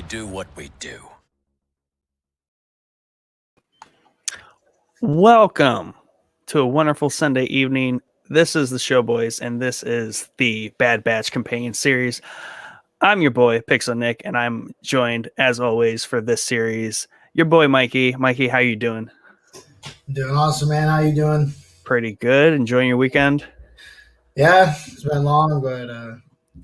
do what we do. Welcome to a wonderful Sunday evening. This is the Show Boys, and this is the Bad Batch Companion Series. I'm your boy, Pixel Nick, and I'm joined, as always, for this series, your boy, Mikey. Mikey, how you doing? Doing awesome, man. How you doing? Pretty good. Enjoying your weekend? Yeah, it's been long, but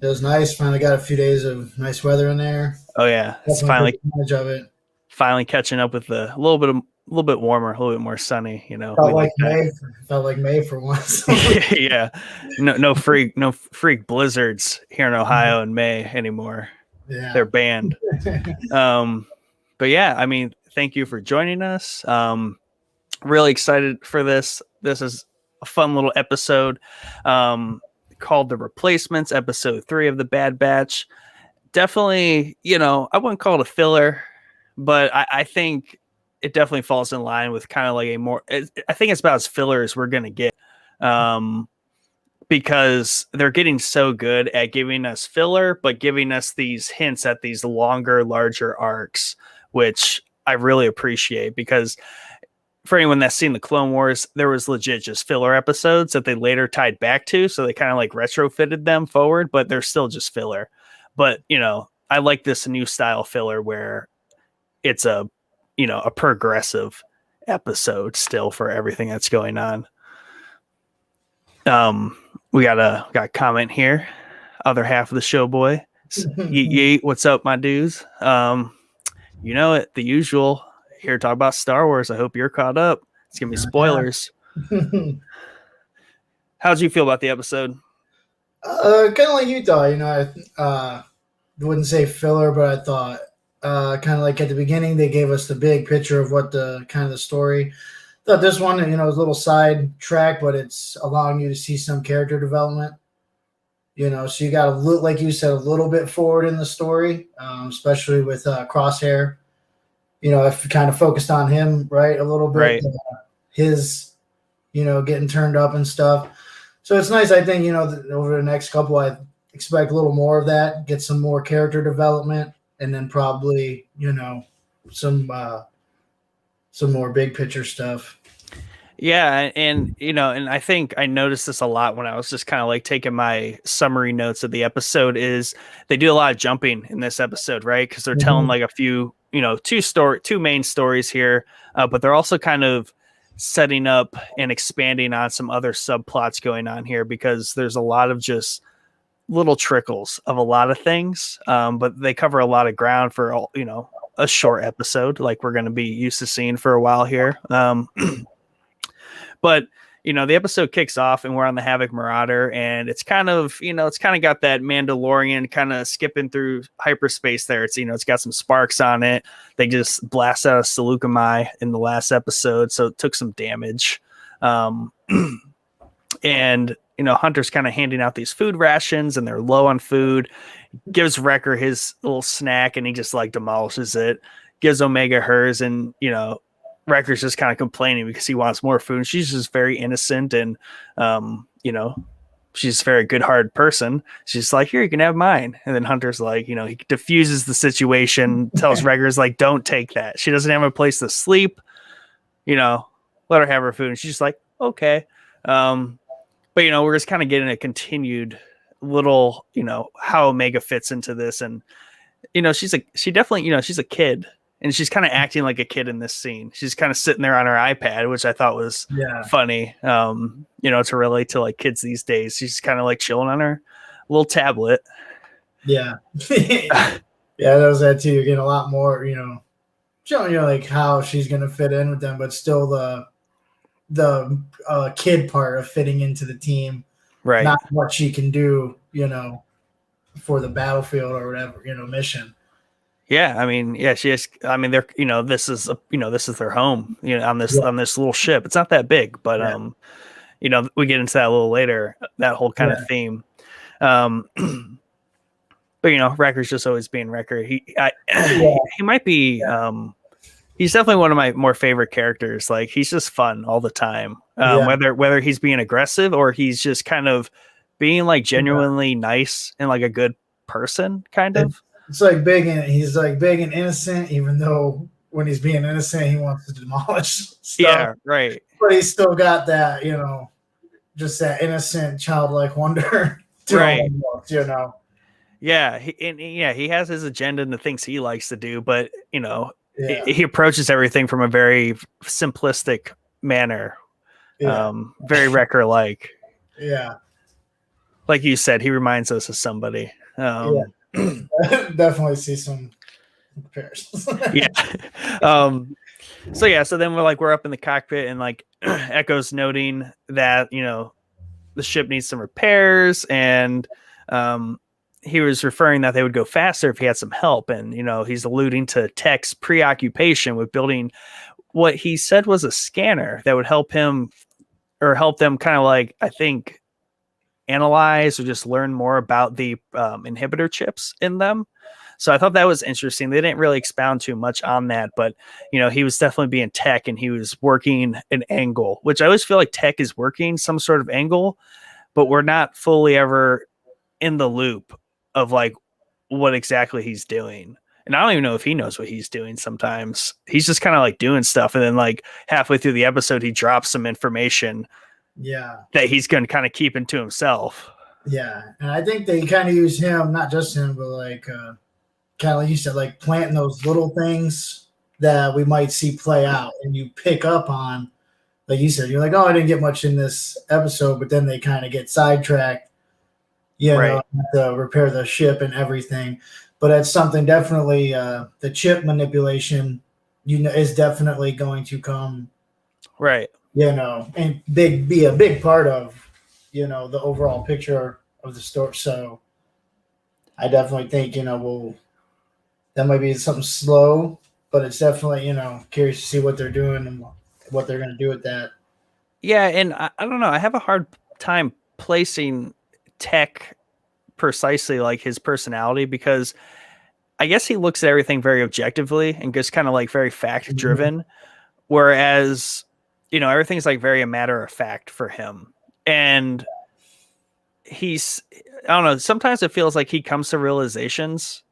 it was nice. Finally got a few days of nice weather in there. Oh yeah, it's Definitely took advantage of it. Finally catching up with a little bit warmer, a little bit more sunny. You know, Felt like May for once. Yeah, no freak blizzards here in Ohio in May anymore. Yeah, they're banned. But yeah, I mean, thank you for joining us. Really excited for this. This is a fun little episode called The Replacements, episode 3 of the Bad Batch. Definitely, I wouldn't call it a filler, but I think it definitely falls in line with kind of like a more, I think it's about as filler as we're going to get. Because they're getting so good at giving us filler, but giving us these hints at these longer, larger arcs, which I really appreciate, because for anyone that's seen the Clone Wars, there was legit just filler episodes that they later tied back to. So they kind of like retrofitted them forward, but they're still just filler. But, I like this new style filler where it's a progressive episode still for everything that's going on. We got a comment here. Other half of the show boy. Yeet, what's up, my dudes? The usual. Here to talk about Star Wars. I hope you're caught up. It's gonna be spoilers. How'd you feel about the episode? Kind of like you thought. I wouldn't say filler, but I thought kind of like at the beginning they gave us the big picture of what the kind of the story. Thought this one, is a little side track, but it's allowing you to see some character development. So you got like you said, a little bit forward in the story, especially with Crosshair. If you kind of focused on him, right, a little bit, right. His, getting turned up and stuff. So it's nice. I think, over the next couple, I expect a little more of that, get some more character development, and then probably, some more big picture stuff. Yeah, and I think I noticed this a lot when I was just kind of like taking my summary notes of the episode. Is they do a lot of jumping in this episode, right? Because they're telling like a few, two main stories here, but they're also kind of setting up and expanding on some other subplots going on here, because there's a lot of just little trickles of a lot of things, but they cover a lot of ground for a short episode, like we're going to be used to seeing for a while here. But the episode kicks off and we're on the Havoc Marauder, and it's kind of got that Mandalorian kind of skipping through hyperspace there. It's it's got some sparks on it. They just blast out a Seleucami in the last episode, so it took some damage. And Hunter's kind of handing out these food rations, and they're low on food. Gives Wrecker his little snack, and he just like demolishes it. Gives Omega hers, and Wrecker's just kind of complaining because he wants more food. She's just very innocent, and she's a very good-hearted person. She's like, "Here, you can have mine." And then Hunter's like, he diffuses the situation, tells Wrecker's like, "Don't take that. She doesn't have a place to sleep. Let her have her food." And she's just like, "Okay." But we're just kind of getting a continued little, how Omega fits into this, and she definitely, she's a kid. And she's kind of acting like a kid in this scene. She's kind of sitting there on her iPad, which I thought was funny, to relate to like kids these days. She's kind of like chilling on her little tablet. Yeah. Yeah, that was that too. You're getting a lot more, showing you like how she's going to fit in with them, but still the kid part of fitting into the team. Right. Not what she can do, for the battlefield or whatever, mission. Yeah, I mean, she is. I mean, they're this is their home, on this little ship. It's not that big, but we get into that a little later. That whole kind of theme. But Wrecker's just always being Wrecker. He might be. He's definitely one of my more favorite characters. Like, he's just fun all the time. Whether he's being aggressive or he's just kind of being like genuinely nice and like a good person, kind of. It's like big and he's like big and innocent, even though when he's being innocent, he wants to demolish stuff. Yeah, right. But he's still got that, just that innocent, childlike wonder to Right. him, Yeah, he has his agenda and the things he likes to do, but Yeah, he approaches everything from a very simplistic manner, yeah, very Wrecker like. yeah, Like you said, he reminds us of somebody. yeah. Definitely see some comparisons. Yeah. So then we're up in the cockpit and like Echo's noting that the ship needs some repairs, and he was referring that they would go faster if he had some help, and he's alluding to Tech's preoccupation with building what he said was a scanner that would help him or help them kind of like, I think, analyze or just learn more about the inhibitor chips in them. So I thought that was interesting. They didn't really expound too much on that, but he was definitely being Tech, and he was working an angle, which I always feel like Tech is working some sort of angle, but we're not fully ever in the loop of like what exactly he's doing. And I don't even know if he knows what he's doing sometimes. He's just kind of like doing stuff, and then like halfway through the episode he drops some information Yeah, that he's going to kind of keep into himself. yeah, and I think they kind of use him, not just him, but like kind of like you said, like planting those little things that we might see play out, and you pick up on, like you said, you're like, oh, I didn't get much in this episode, but then they kind of get sidetracked, Right. to repair the ship and everything. But it's something definitely the chip manipulation, is definitely going to come, Right. and be a big part of, the overall picture of the story. So I definitely think, that might be something slow, but it's definitely, curious to see what they're doing and what they're going to do with that. Yeah, and I don't know. I have a hard time placing Tech precisely like his personality, because I guess he looks at everything very objectively and just kind of like very fact driven, whereas everything's like very a matter of fact for him. And he's, I don't know, sometimes it feels like he comes to realizations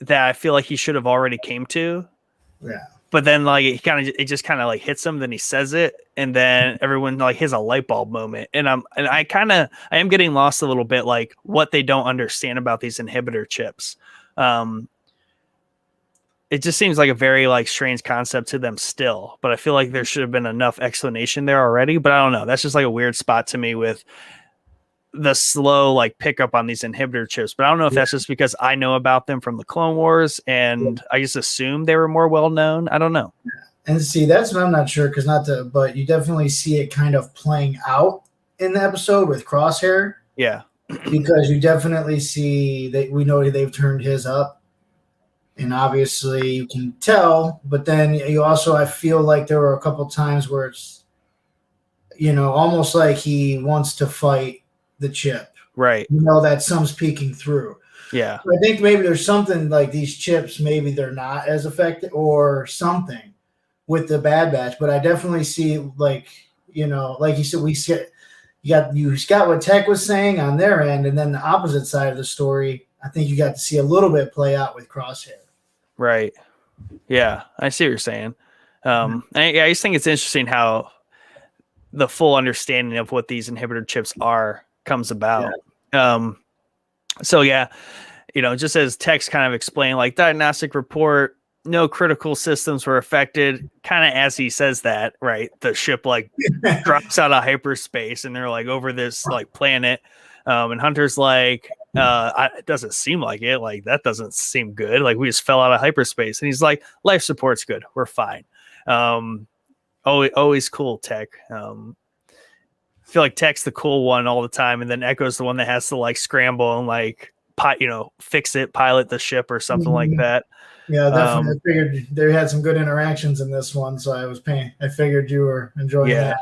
that I feel like he should have already came to. Yeah. But then like it just kind of like hits him, then he says it, and then everyone like has a light bulb moment. And I am getting lost a little bit, like what they don't understand about these inhibitor chips. It just seems like a very like strange concept to them still, but I feel like there should have been enough explanation there already. But I don't know. That's just like a weird spot to me with the slow like pickup on these inhibitor chips. But I don't know if that's just because I know about them from the Clone Wars and I just assumed they were more well known. I don't know. And see, that's what I'm not sure, but you definitely see it kind of playing out in the episode with Crosshair. Yeah. Because you definitely see that we know they've turned his up, and obviously you can tell, but then you also, I feel like there were a couple times where it's, almost like he wants to fight the chip. Right. That some's peeking through. Yeah. So I think maybe there's something like these chips, maybe they're not as effective or something with the Bad Batch, but I definitely see like you said, you got what Tech was saying on their end, and then the opposite side of the story, I think you got to see a little bit play out with Crosshair. Right. Yeah, I see what you're saying. I just think it's interesting how the full understanding of what these inhibitor chips are comes about. Yeah. So yeah, just as Tech's kind of explained, like diagnostic report, no critical systems were affected. Kind of as he says that, right? The ship like drops out of hyperspace, and they're like over this like planet. And Hunter's like, it doesn't seem like it. Like that doesn't seem good. Like we just fell out of hyperspace. And he's like, life support's good. We're fine. Always cool, Tech. I feel like Tech's the cool one all the time, and then Echo's the one that has to like scramble and like fix it, pilot the ship or something like that. Yeah, definitely. I figured they had some good interactions in this one, so I figured you were enjoying that.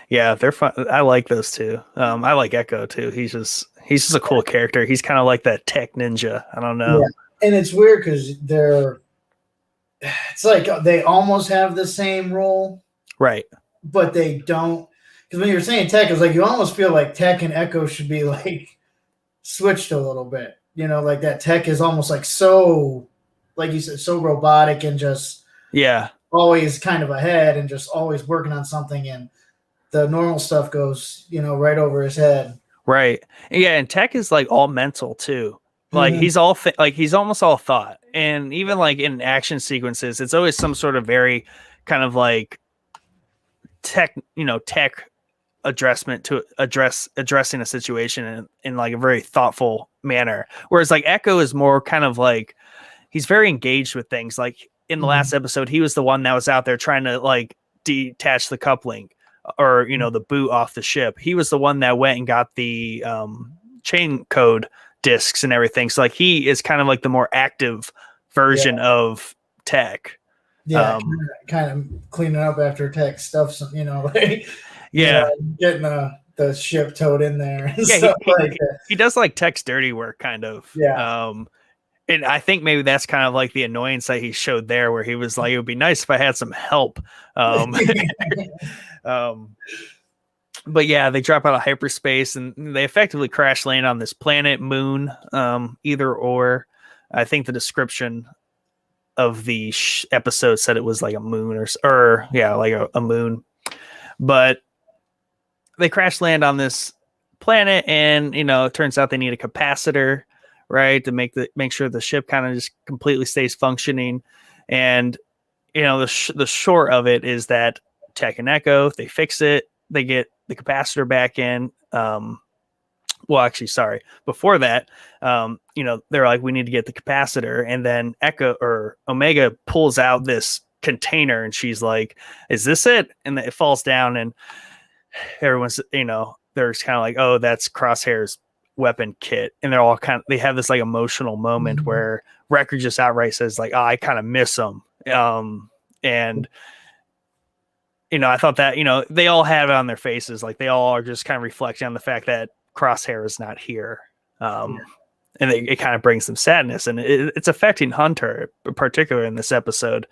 Yeah, they're fun. I like those two. I like Echo too. He's just a cool character. He's kind of like that Tech ninja. I don't know. Yeah. And it's weird because it's like they almost have the same role, right? But they don't. Because when you're saying Tech, it's like you almost feel like Tech and Echo should be like switched a little bit. like that tech is almost like so, like you said, so robotic and just Yeah. always kind of ahead and just always working on something, and the normal stuff goes, right over his head. Right. Yeah, and tech is like all mental too. Like Mhm. he's all like he's almost all thought. And even like in action sequences, it's always some sort of very kind of like tech addressment to addressing a situation in like a very thoughtful manner. Whereas like Echo is more kind of like he's very engaged with things. Like in the last Mhm. episode, he was the one that was out there trying to like detach the coupling or the boot off the ship. He was the one that went and got the chain code discs and everything. So like he is kind of like the more active Yeah, version of tech. yeah, kind of cleaning up after tech stuff. Like, Yeah. getting the ship towed in there and Yeah, stuff like that. he does like tech's dirty work kind of. Yeah. And I think maybe that's kind of like the annoyance that he showed there, where he was like, it would be nice if I had some help. Um, but yeah, they drop out of hyperspace and they effectively crash land on this planet, moon, either or. I think the description of the episode said it was like a moon or yeah, like a moon. But they crash land on this planet, and it turns out they need a capacitor, right, to make sure the ship kind of just completely stays functioning. And the short of it is that Tech and Echo, they fix it, they get the capacitor back in. Well, actually, sorry. Before that, they're like, we need to get the capacitor, and then Echo or Omega pulls out this container, and she's like, "Is this it?" And it falls down, and everyone's, there's kind of like, "Oh, that's Crosshair's weapon kit," and they have this like emotional moment Mhm. where Wrecker just outright says like, "Oh, I kind of miss him," and I thought that they all have it on their faces, like they all are just kind of reflecting on the fact that Crosshair is not here. Yeah. And it kind of brings them sadness, and it's affecting Hunter, particularly in this episode.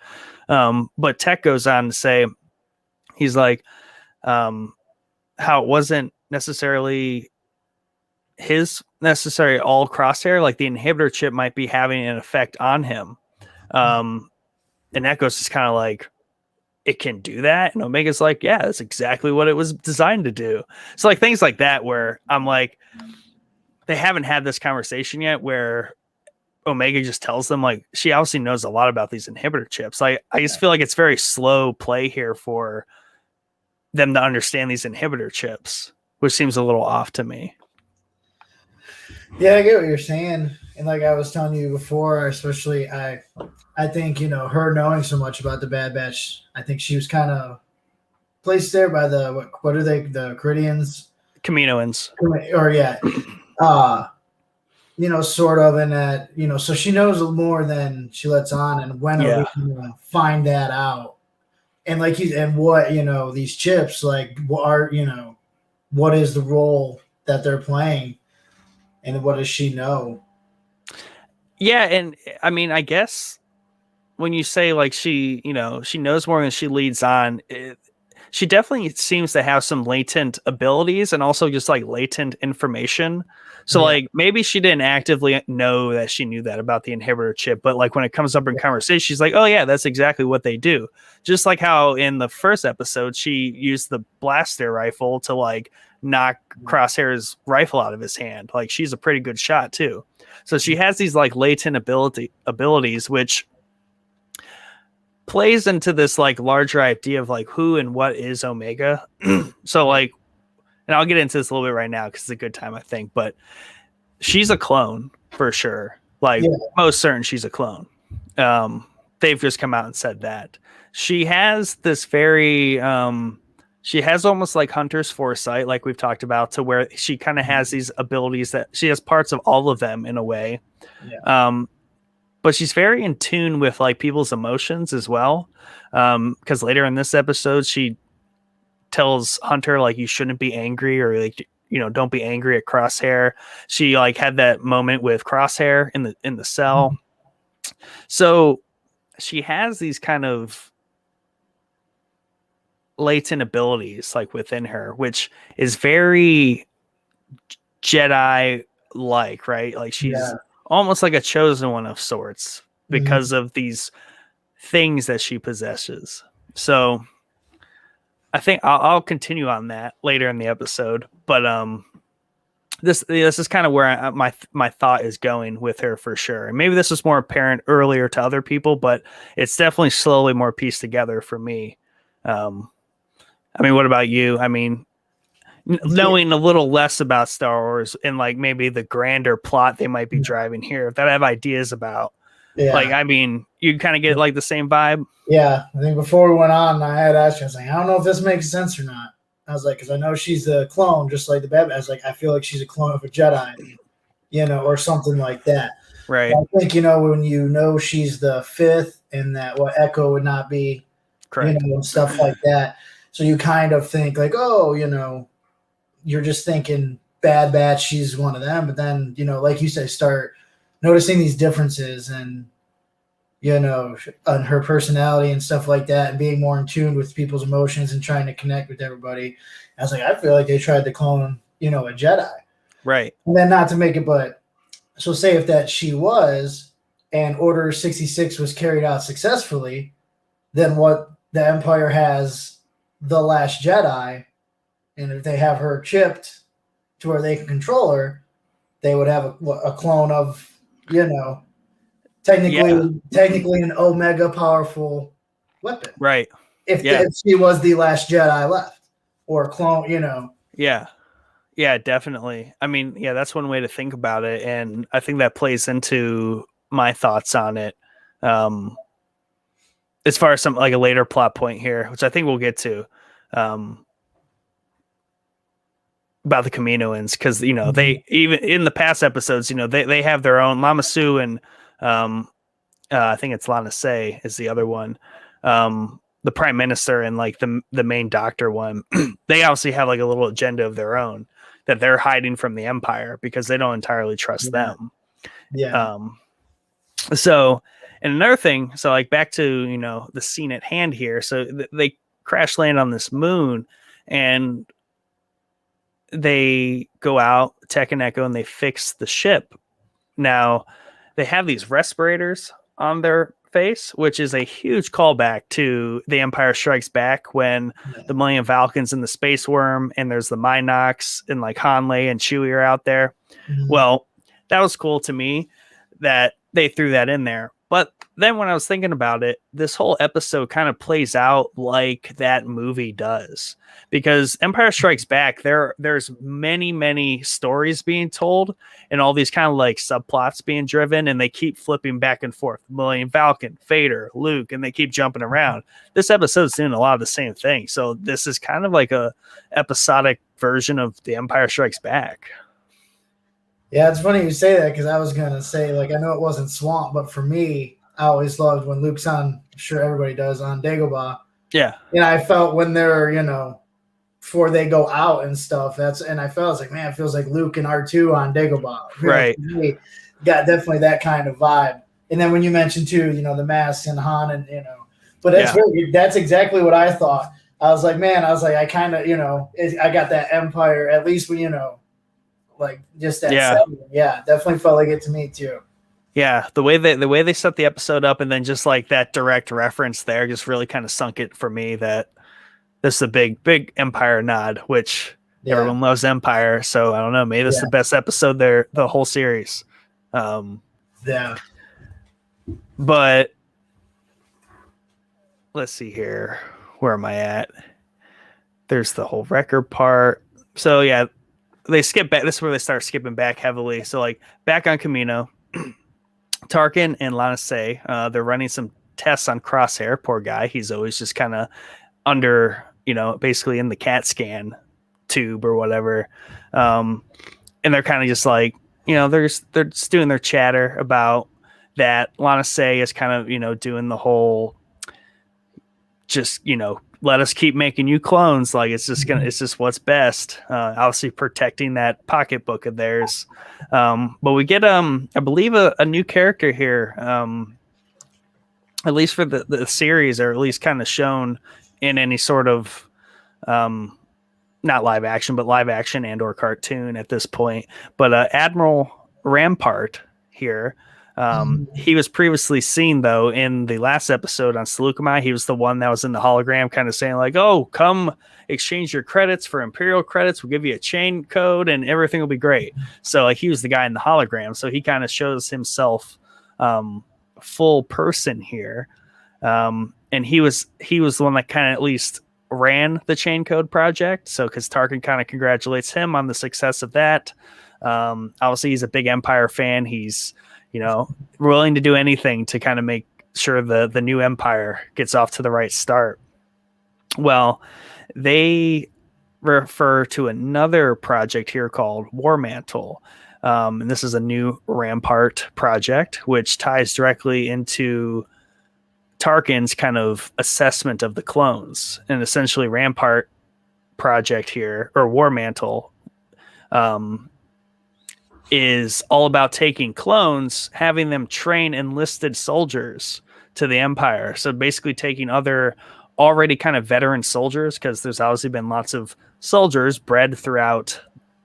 But Tech goes on to say, he's like, how it wasn't necessarily all Crosshair, like the inhibitor chip might be having an effect on him. And Echo's just kind of like, it can do that, and Omega's like, yeah, that's exactly what it was designed to do. So like things like that, where I'm like, they haven't had this conversation yet where Omega just tells them, like, she obviously knows a lot about these inhibitor chips. I just feel like it's very slow play here for them to understand these inhibitor chips, which seems a little off to me. Yeah, I get what you're saying, and like I was telling you before, especially I think her knowing so much about the Bad Batch, I think she was kind of placed there by what are they, the Caridians, Kaminoans. or yeah, uh, sort of in that, so she knows more than she lets on, and when are we Yeah. gonna find that out? And like and what these chips, like, what are what is the role that they're playing, and what does she know? Yeah, and I mean, I guess when you say like she knows more than she leads on, she definitely seems to have some latent abilities and also just like latent information. So Yeah. like maybe she didn't actively know that she knew that about the inhibitor chip, but like when it comes up in conversation, she's like, oh yeah, that's exactly what they do. Just like how in the first episode, she used the blaster rifle to like knock Crosshair's rifle out of his hand. Like she's a pretty good shot too. So she has these like latent abilities, which plays into this like larger idea of like who and what is Omega. So like, and I'll get into this a little bit right now because it's a good time, I think, but she's a clone for sure. Like Yeah. most certain she's a clone. They've just come out and said that. She has this very she has almost like Hunter's foresight, like we've talked about, to where she kind of has these abilities that she has parts of all of them in a way. Yeah. But she's very in tune with like people's emotions as well. Because later in this episode, she tells Hunter like, you shouldn't be angry, or like, don't be angry at Crosshair. She like had that moment with Crosshair in the cell. So she has these kind of latent abilities like within her, which is very Jedi like, right? Like she's Yeah. almost like a chosen one of sorts because Mhm. of these things that she possesses. So I think I'll continue on that later in the episode, but this is kind of where my thought is going with her for sure. And maybe this was more apparent earlier to other people, but it's definitely slowly more pieced together for me. Um, I mean, what about you? I mean, Yeah. knowing a little less about Star Wars and like maybe the grander plot they might be driving here that I have ideas about. Like, Yeah. I mean, you kind of get like the same vibe. Yeah. I think before we went on, I had asked you, I was like, I don't know if this makes sense or not. I was like, because I know she's the clone, just like the Bad. I was like, I feel like she's a clone of a Jedi, or something like that. Right. But I think, when you know she's the fifth and that what Echo would not be, Correct. and stuff like that. So you kind of think like, oh, you're just thinking Bad Batch, she's one of them. But then, like you say, start noticing these differences and, on her personality and stuff like that, and being more in tune with people's emotions and trying to connect with everybody. I was like, I feel like they tried to clone, a Jedi. Right. And then not to make it, but so say if that she was and Order 66 was carried out successfully, then what the Empire has the Last Jedi, and if they have her chipped to where they can control her, they would have a clone of, technically an Omega powerful weapon. Right. If she was the Last Jedi left, or clone, Yeah. Yeah, definitely. I mean, yeah, that's one way to think about it. And I think that plays into my thoughts on it. As far as some like a later plot point here, which I think we'll get to, about the Kaminoans, because they even in the past episodes, they have their own Lama Su and I think it's Lana Se is the other one. The prime minister and like the main doctor one, they obviously have like a little agenda of their own that they're hiding from the Empire because they don't entirely trust them. Yeah. So, and another thing, so like back to the scene at hand here. So they crash land on this moon, and they go out, Tech and Echo, and they fix the ship. Now they have these respirators on their face, which is a huge callback to The Empire Strikes Back when the Millennium Falcon's in the Space Worm and there's the Minox and like Hanley and Chewie are out there. Mhm. Well, that was cool to me that they threw that in there. But then when I was thinking about it, this whole episode kind of plays out like that movie does. Because Empire Strikes Back, there's many stories being told and all these kind of like subplots being driven, and they keep flipping back and forth. Millennium Falcon, Vader, Luke, and they keep jumping around. This episode's doing a lot of the same thing. So this is kind of like a episodic version of The Empire Strikes Back. Yeah, it's funny you say that because I was gonna say, like, I know it wasn't Swamp, but for me, I always loved when Luke's on. I'm sure everybody does on Dagobah. Yeah, And I felt when they're, before they go out and stuff. And I felt like, man, it feels like Luke and R2 on Dagobah. right. Me, got definitely that kind of vibe. And then when you mentioned too, the masks and Han and but that's exactly what I thought. I was like, man, I kind of, I got that Empire at least when like just that. Yeah. Setting. Yeah, definitely felt like it to me too. Yeah, the way they set the episode up, and then just like that direct reference there, just really kind of sunk it for me that this is a big Empire nod, which everyone loves Empire. So I don't know, maybe this is the best episode there, the whole series. Yeah, but let's see here. Where am I at? There's the whole record part. So yeah, they skip back. This is where they start skipping back heavily. So like back on Kamino. Tarkin and Lana Se, they're running some tests on Crosshair. Poor guy. He's always just kind of under, basically in the CAT scan tube or whatever. And they're kind of just like, they're just doing their chatter about that. Lana Se is kind of, doing the whole just, let us keep making you clones. Like it's just what's best. Obviously protecting that pocketbook of theirs. But we get, I believe a new character here, at least for the series, or at least kind of shown in any sort of, not live action, but live action and or cartoon at this point. But Admiral Rampart, here. He was previously seen, though, in the last episode on Seleucami. He was the one that was in the hologram kind of saying, like, oh, come exchange your credits for Imperial credits. We'll give you a chain code and everything will be great. So, like, he was the guy in the hologram. So he kind of shows himself full person here. And he was the one that kind of at least ran the chain code project. So, because Tarkin kind of congratulates him on the success of that. Obviously, he's a big Empire fan. He's willing to do anything to kind of make sure the new Empire gets off to the right start. Well, they refer to another project here called War Mantle. And this is a new Rampart project, which ties directly into Tarkin's kind of assessment of the clones. And essentially Rampart project here, or War Mantle, is all about taking clones, having them train enlisted soldiers to the Empire. So basically taking other already kind of veteran soldiers, because there's obviously been lots of soldiers bred throughout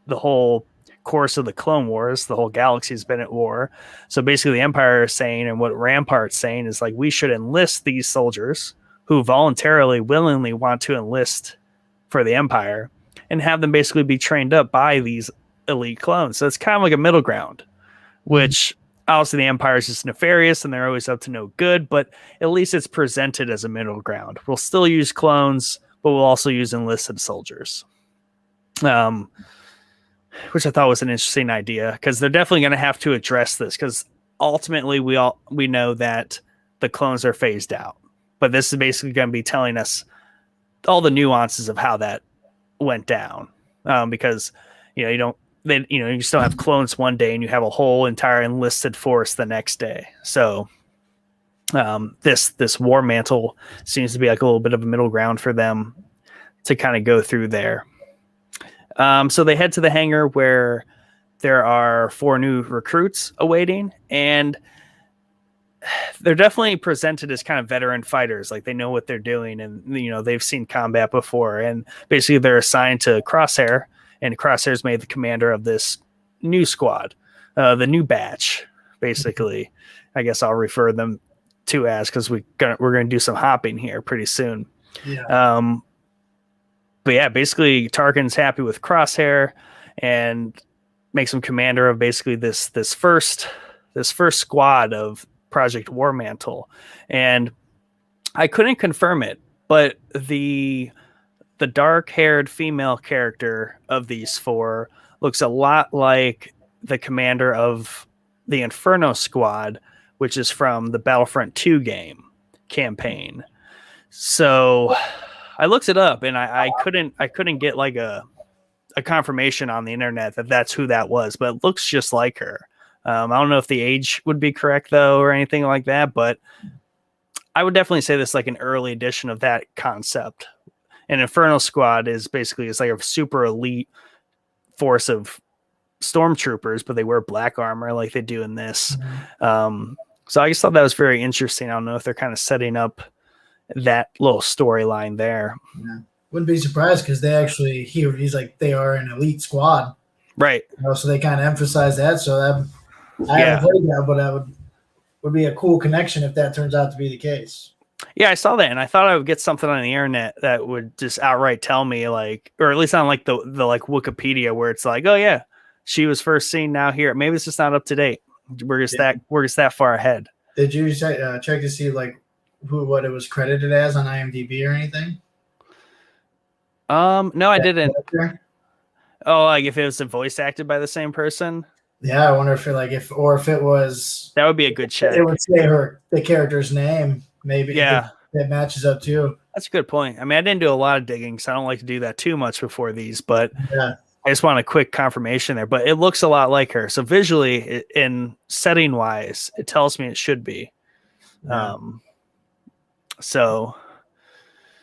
the whole course of the Clone Wars. The whole galaxy's been at war. So basically the Empire is saying, and what Rampart's saying is, like, we should enlist these soldiers who voluntarily, willingly want to enlist for the Empire and have them basically be trained up by these elite clones. So it's kind of like a middle ground, which obviously the Empire is just nefarious and they're always up to no good, but at least it's presented as a middle ground. We'll still use clones, but we'll also use enlisted soldiers, which I thought was an interesting idea, because they're definitely going to have to address this, because ultimately we know that the clones are phased out, but this is basically going to be telling us all the nuances of how that went down, because you still have clones one day and you have a whole entire enlisted force the next day. So this War Mantle seems to be like a little bit of a middle ground for them to kind of go through there. So they head to the hangar where there are 4 new recruits awaiting, and they're definitely presented as kind of veteran fighters. Like, they know what they're doing, and they've seen combat before, and basically they're assigned to Crosshair. And Crosshair's made the commander of this new squad, the new batch, basically. I guess I'll refer them to as, because we're gonna do some hopping here pretty soon. Yeah. But yeah, basically Tarkin's happy with Crosshair and makes him commander of basically this first squad of Project War Mantle. And I couldn't confirm it, but the dark-haired female character of these 4 looks a lot like the commander of the Inferno Squad, which is from the Battlefront 2 campaign. So I looked it up, and I couldn't get like a confirmation on the internet that that's who that was, but it looks just like her. I don't know if the age would be correct though, or anything like that, but I would definitely say this is like an early edition of that concept. An Inferno Squad is like a super elite force of stormtroopers, but they wear black armor like they do in this. So I just thought that was very interesting. I don't know if they're kind of setting up that little storyline there. Yeah. Wouldn't be surprised, because they actually he's like, they are an elite squad, right? So they kind of emphasize that. So that I haven't played that, but that would be a cool connection if that turns out to be the case. Yeah, I saw that, and I thought I would get something on the internet that would just outright tell me, like, or at least on like the like Wikipedia, where it's like, oh yeah, she was first seen now here. Maybe it's just not up to date. We're just that far ahead. Did you check to see like what it was credited as on IMDb or anything? No, I didn't. Oh, like if it was voice acted by the same person? Yeah, I wonder if it was. That would be a good check. It would say the character's name. Maybe that matches up too. That's a good point. I mean, I didn't do a lot of digging, so I don't like to do that too much before these, but yeah. I just want a quick confirmation there. But it looks a lot like her. So visually, in setting wise, it tells me it should be. Yeah. So,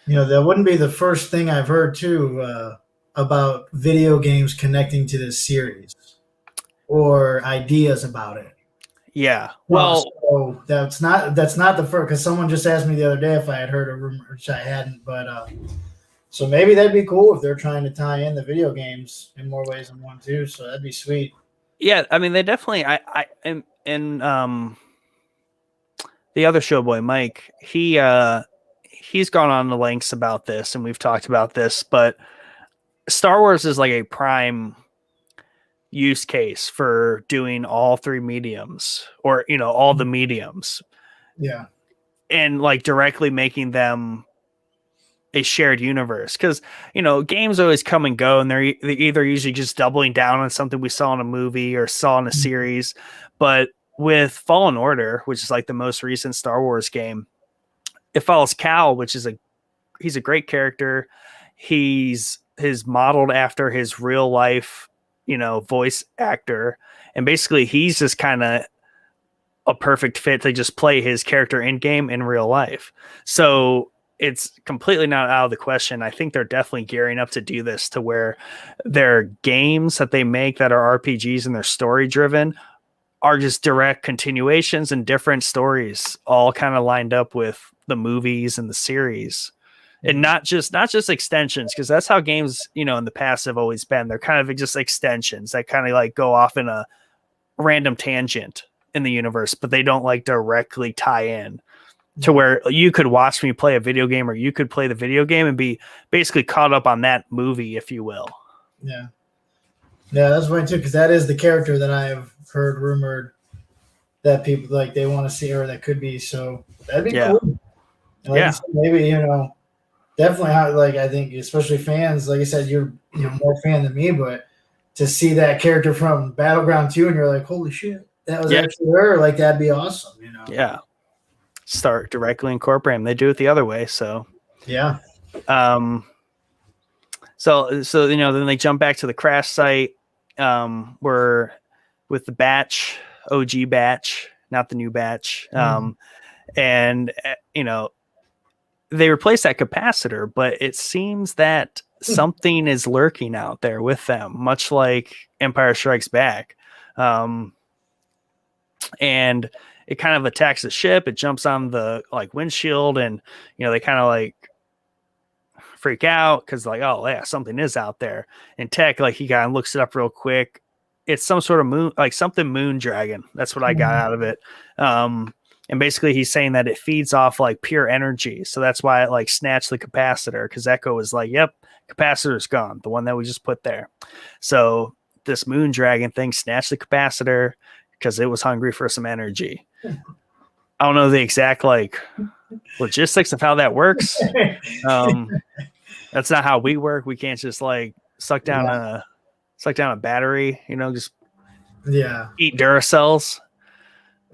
that wouldn't be the first thing I've heard too about video games connecting to this series or ideas about it. Yeah. Well, so that's not the first, because someone just asked me the other day if I had heard a rumor, which I hadn't, but so maybe that'd be cool if they're trying to tie in the video games in more ways than one too. So that'd be sweet. Yeah, I mean, they definitely. and the other showboy, Mike, he's gone on the lengths about this, and we've talked about this, but Star Wars is like a prime use case for doing all three mediums, or all the mediums, Yeah. and like directly making them a shared universe, because games always come and go, and they're either usually just doubling down on something we saw in a movie or saw in a series. But with Fallen Order, which is like the most recent Star Wars game, it follows Cal, which is he's a great character. He's modeled after his real life voice actor, and basically he's just kind of a perfect fit to just play his character in game in real life. So it's completely not out of the question. I think they're definitely gearing up to do this, to where their games that they make that are RPGs and they're story driven are just direct continuations and different stories, all kind of lined up with the movies and the series, and not just extensions, because that's how games in the past have always been. They're kind of just extensions that kind of like go off in a random tangent in the universe, but they don't like directly tie in to where you could watch me play a video game, or you could play the video game and be basically caught up on that movie, if you will. Yeah. Yeah, that's funny too, because that is the character that I've heard rumored that people like they want to see, or that could be. So that'd be cool. Like said, maybe definitely like I think especially fans, like I said, you're more fan than me, but to see that character from Battleground 2 and you're like, holy shit, that was actually her, like that'd be awesome, Yeah. Start directly incorporating. They do it the other way, so yeah. So then they jump back to the crash site. We're with the batch, OG batch, not the new batch. And they replaced that capacitor, but it seems that something is lurking out there with them, much like Empire Strikes Back. And it kind of attacks the ship. It jumps on the like windshield, and they kind of like freak out because like, oh yeah, something is out there. And Tech, like, he kind of looks it up real quick. It's some sort of moon, like something moon dragon. That's what I got out of it. And basically he's saying that it feeds off like pure energy, so that's why it like snatched the capacitor, because Echo was like, yep, capacitor's gone, the one that we just put there. So this moon dragon thing snatched the capacitor because it was hungry for some energy. I don't know the exact like logistics of how that works. That's not how we work. We can't just like suck down a battery, just eat Duracells.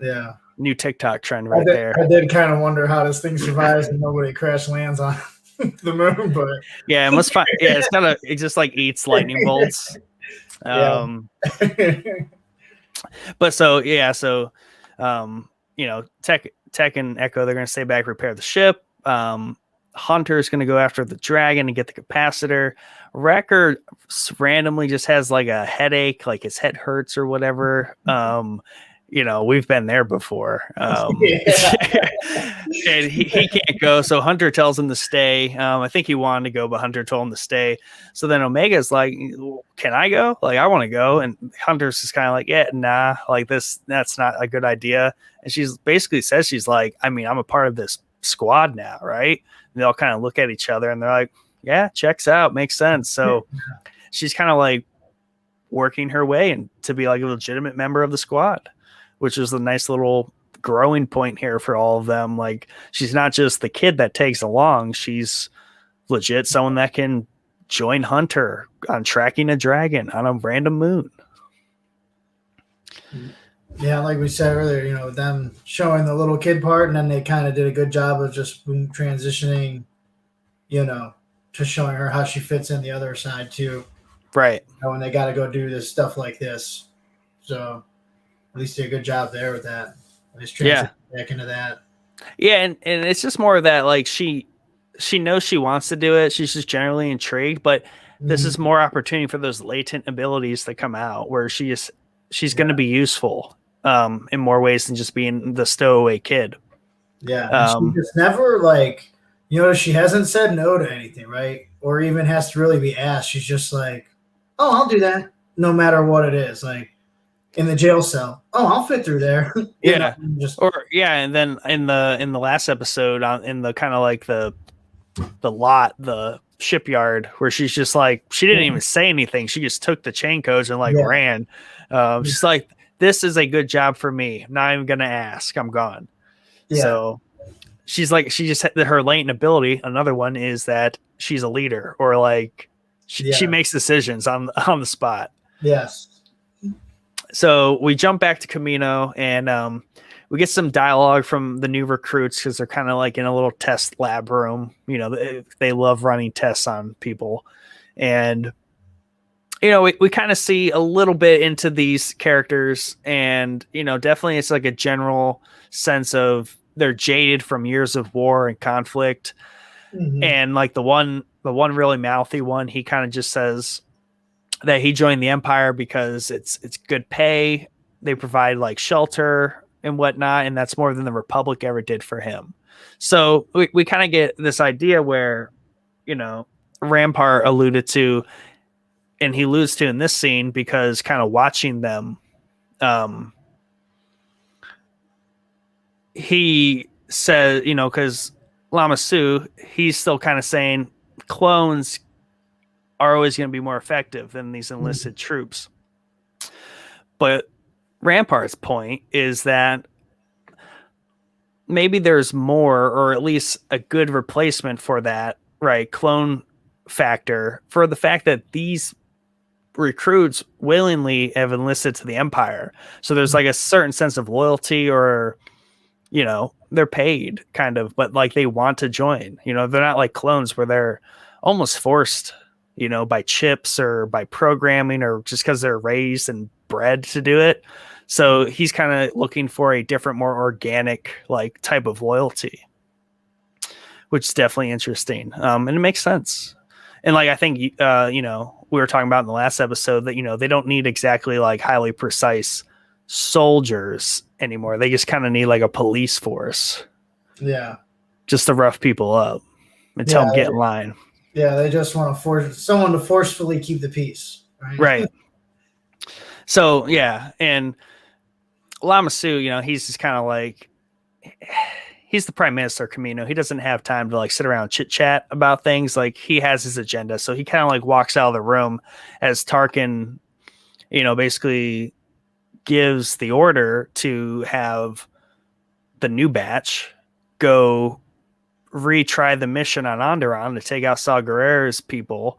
Yeah. New TikTok trend right there. I did kind of wonder how this thing survives and nobody crash lands on the moon, but yeah, it must find. Yeah, it just like eats lightning bolts. But Tech and Echo, they're gonna stay back, repair the ship. Hunter's gonna go after the dragon and get the capacitor. Wrecker randomly just has like a headache, like his head hurts or whatever. We've been there before. And he can't go, so Hunter tells him to stay. I think he wanted to go, but Hunter told him to stay. So then Omega's like, can I go? Like, I want to go. And Hunter's just kind of like, yeah, nah, like that's not a good idea. And she's basically says, she's like, I mean, I'm a part of this squad now, right? And they all kind of look at each other and they're like, yeah, checks out, makes sense. So she's kind of like working her way and to be like a legitimate member of the squad, which is a nice little growing point here for all of them. Like, she's not just the kid that takes along. She's legit someone that can join Hunter on tracking a dragon on a random moon. Yeah, like we said earlier, them showing the little kid part, and then they kind of did a good job of just transitioning, to showing her how she fits in the other side too. Right. When they got to go do this stuff like this. So at least did a good job there with that. At least transition back into that. Yeah, and it's just more of that, like, she knows she wants to do it. She's just generally intrigued, but this is more opportunity for those latent abilities to come out, where she's going to be useful in more ways than just being the stowaway kid. Yeah, she just never she hasn't said no to anything, right? Or even has to really be asked. She's just like, oh, I'll do that, no matter what it is. Like, in the jail cell. Oh, I'll fit through there. Yeah. Just Or yeah, and then in the last episode in the kind of like the shipyard where she's just like she didn't even say anything. She just took the chain codes and like yeah, ran. She's like, this is a good job for me. I'm not even gonna ask. I'm gone. yeah, So she's like she just had her latent ability. Another one is that she's a leader or like she yeah, makes decisions on the spot. yes, So we jump back to Camino and we get some dialogue from the new recruits because they're kind of like in a little test lab room. You know, they love running tests on people. And, you know, we kind of see a little bit into these characters. And, you know, definitely it's like a general sense of they're jaded from years of war and conflict. And like the one really mouthy one, he kind of just says that he joined the Empire because it's good pay. They provide like shelter and whatnot, and that's more than the Republic ever did for him. So we kind of get this idea where, you know, Rampart alluded to, and he alludes to in this scene because kind of watching them, he says, you know, because Lama Su, he's still kind of saying clones are always going to be more effective than these enlisted troops. But Rampart's point is that maybe there's more, or at least a good replacement for that, right? Clone factor for the fact that these recruits willingly have enlisted to the Empire. So there's like a certain sense of loyalty or, you know, they're paid kind of, but like they want to join. You know, they're not like clones where they're almost forced, you know, by chips or by programming or just because they're raised and bred to do it. So he's kind of looking for a different, more organic like type of loyalty, which is definitely interesting. And it makes sense. And like I think you know, we were talking about in the last episode that, you know, they don't need exactly like highly precise soldiers anymore. They just kind of need like a police force. yeah, Just to rough people up and tell them get in line. Yeah, they just want to force someone to forcefully keep the peace. Right. So yeah, and Lama Su, you know, he's just kind of like he's the prime minister of Camino. He doesn't have time to like sit around chit chat about things. Like he has his agenda, so he kind of like walks out of the room as Tarkin, you know, basically gives the order to have the new batch go retry the mission on Onderon to take out Saw Gerrera's people.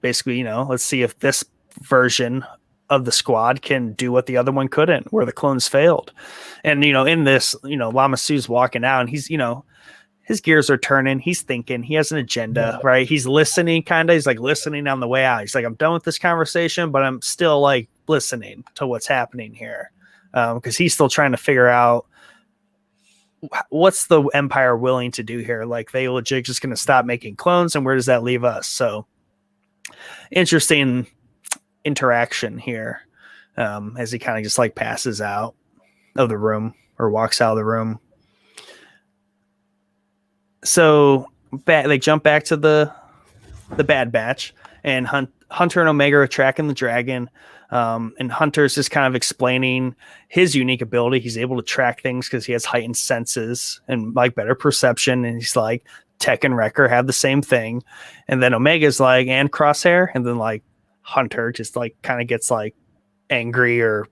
Basically, you know, let's see if this version of the squad can do what the other one couldn't, where the clones failed. And, you know, in this, you know, Lama Su's walking out and he's, you know, his gears are turning. He's thinking, he has an agenda, right? He's listening kind of, he's like listening on the way out. He's like, I'm done with this conversation, but I'm still like listening to what's happening here. Cause he's still trying to figure out what's the Empire willing to do here. Like they legit just going to stop making clones and where does that leave us? So interesting interaction here as he kind of just like passes out of the room or walks out of the room. So they jump back to the Bad Batch and Hunter and Omega are tracking the dragon. And Hunter's just kind of explaining his unique ability. He's able to track things because he has heightened senses and like better perception. And he's like, Tech and Wrecker have the same thing. And then Omega's like, and Crosshair. And then like Hunter just like kind of gets like angry or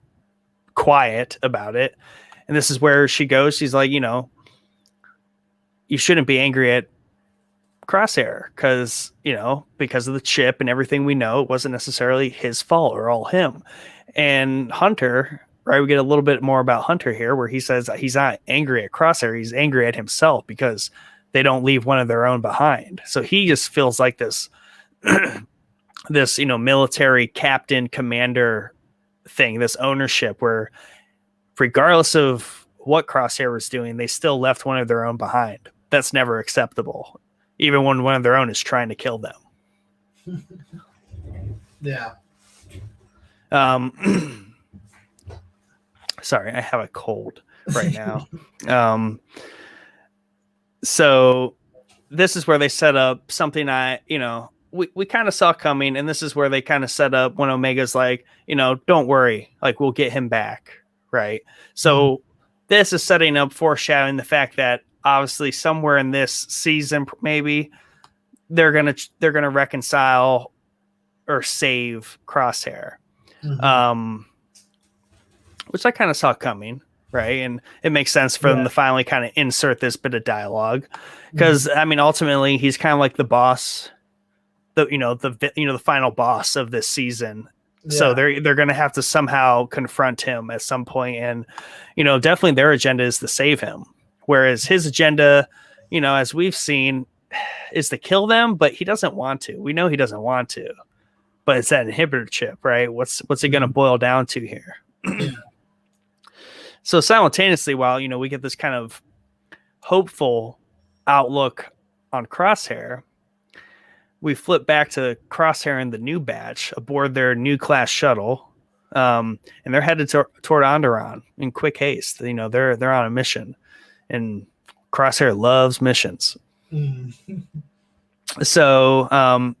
quiet about it. And this is where she goes. She's like, you know, you shouldn't be angry at Crosshair because, you know, because of the chip and everything we know, it wasn't necessarily his fault or all him. And Hunter, right, we get a little bit more about Hunter here where he says he's not angry at Crosshair, he's angry at himself because they don't leave one of their own behind. So he just feels like this this, you know, military captain commander thing, this ownership where regardless of what Crosshair was doing, they still left one of their own behind. That's never acceptable, even when one of their own is trying to kill them. Yeah. Sorry, I have a cold right now. So this is where they set up something I, you know, we kind of saw coming, and this is where they kind of set up when Omega's like, don't worry, like we'll get him back, right? So this is setting up, foreshadowing the fact that obviously somewhere in this season, maybe they're gonna reconcile or save Crosshair, which I kind of saw coming, right? And it makes sense for them to finally kind of insert this bit of dialogue, because I mean, ultimately, he's kind of like the boss, the final boss of this season. Yeah. So they're going to have to somehow confront him at some point, and definitely their agenda is to save him, whereas his agenda, as we've seen, is to kill them, but he doesn't want to. We know he doesn't want to, but it's that inhibitor chip, right? What's it going to boil down to here? So simultaneously, while we get this kind of hopeful outlook on Crosshair, we flip back to Crosshair and the new batch aboard their new class shuttle, and they're headed toward Onderon in quick haste. They're on a mission, and Crosshair loves missions. So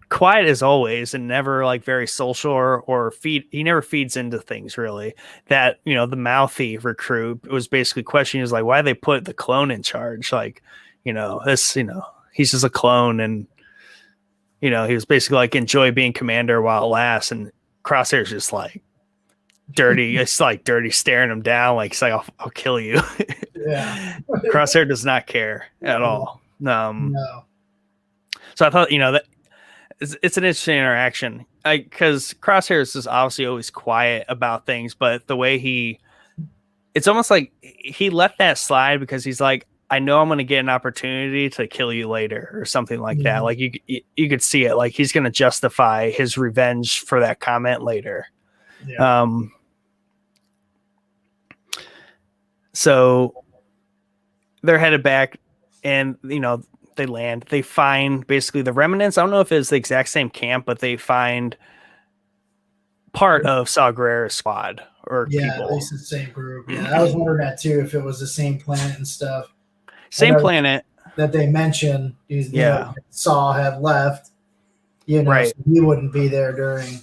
quiet as always, and never like very social or he never feeds into things really. That the mouthy recruit was basically questioning, is like, why they put the clone in charge? Like, he's just a clone, and he was basically like, enjoy being commander while it lasts. And Crosshair's just like dirty. It's like dirty staring him down. Like, it's like, I'll kill you. Yeah. Crosshair does not care at all. No. So I thought, that it's an interesting interaction, because Crosshair is just obviously always quiet about things, but the way it's almost like he let that slide because he's like, I know I'm going to get an opportunity to kill you later or something like that. Like you could see it, like he's going to justify his revenge for that comment later. Yeah. So they're headed back, and they land. They find basically the remnants. I don't know if it's the exact same camp, but they find part of Saw Gerrera's squad or people. At least the same group. Yeah, I was wondering that too, if it was the same planet and stuff. Same planet that they mentioned. Saw had left. Right. So he wouldn't be there during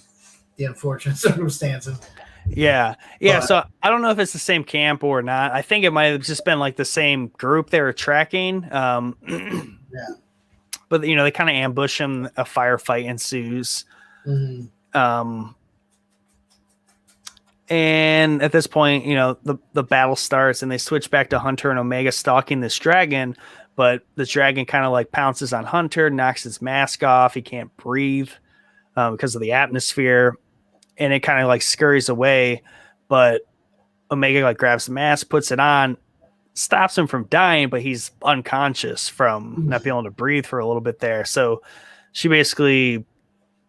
the unfortunate circumstances. Yeah. So I don't know if it's the same camp or not. I think it might have just been like the same group they were tracking. Yeah. But they kind of ambush him. A firefight ensues. And at this point, the battle starts, and they switch back to Hunter and Omega stalking this dragon. But this dragon kind of like pounces on Hunter, knocks his mask off. He can't breathe because of the atmosphere. And it kind of like scurries away, but Omega like grabs the mask, puts it on, stops him from dying, but he's unconscious from not being able to breathe for a little bit there. So she basically,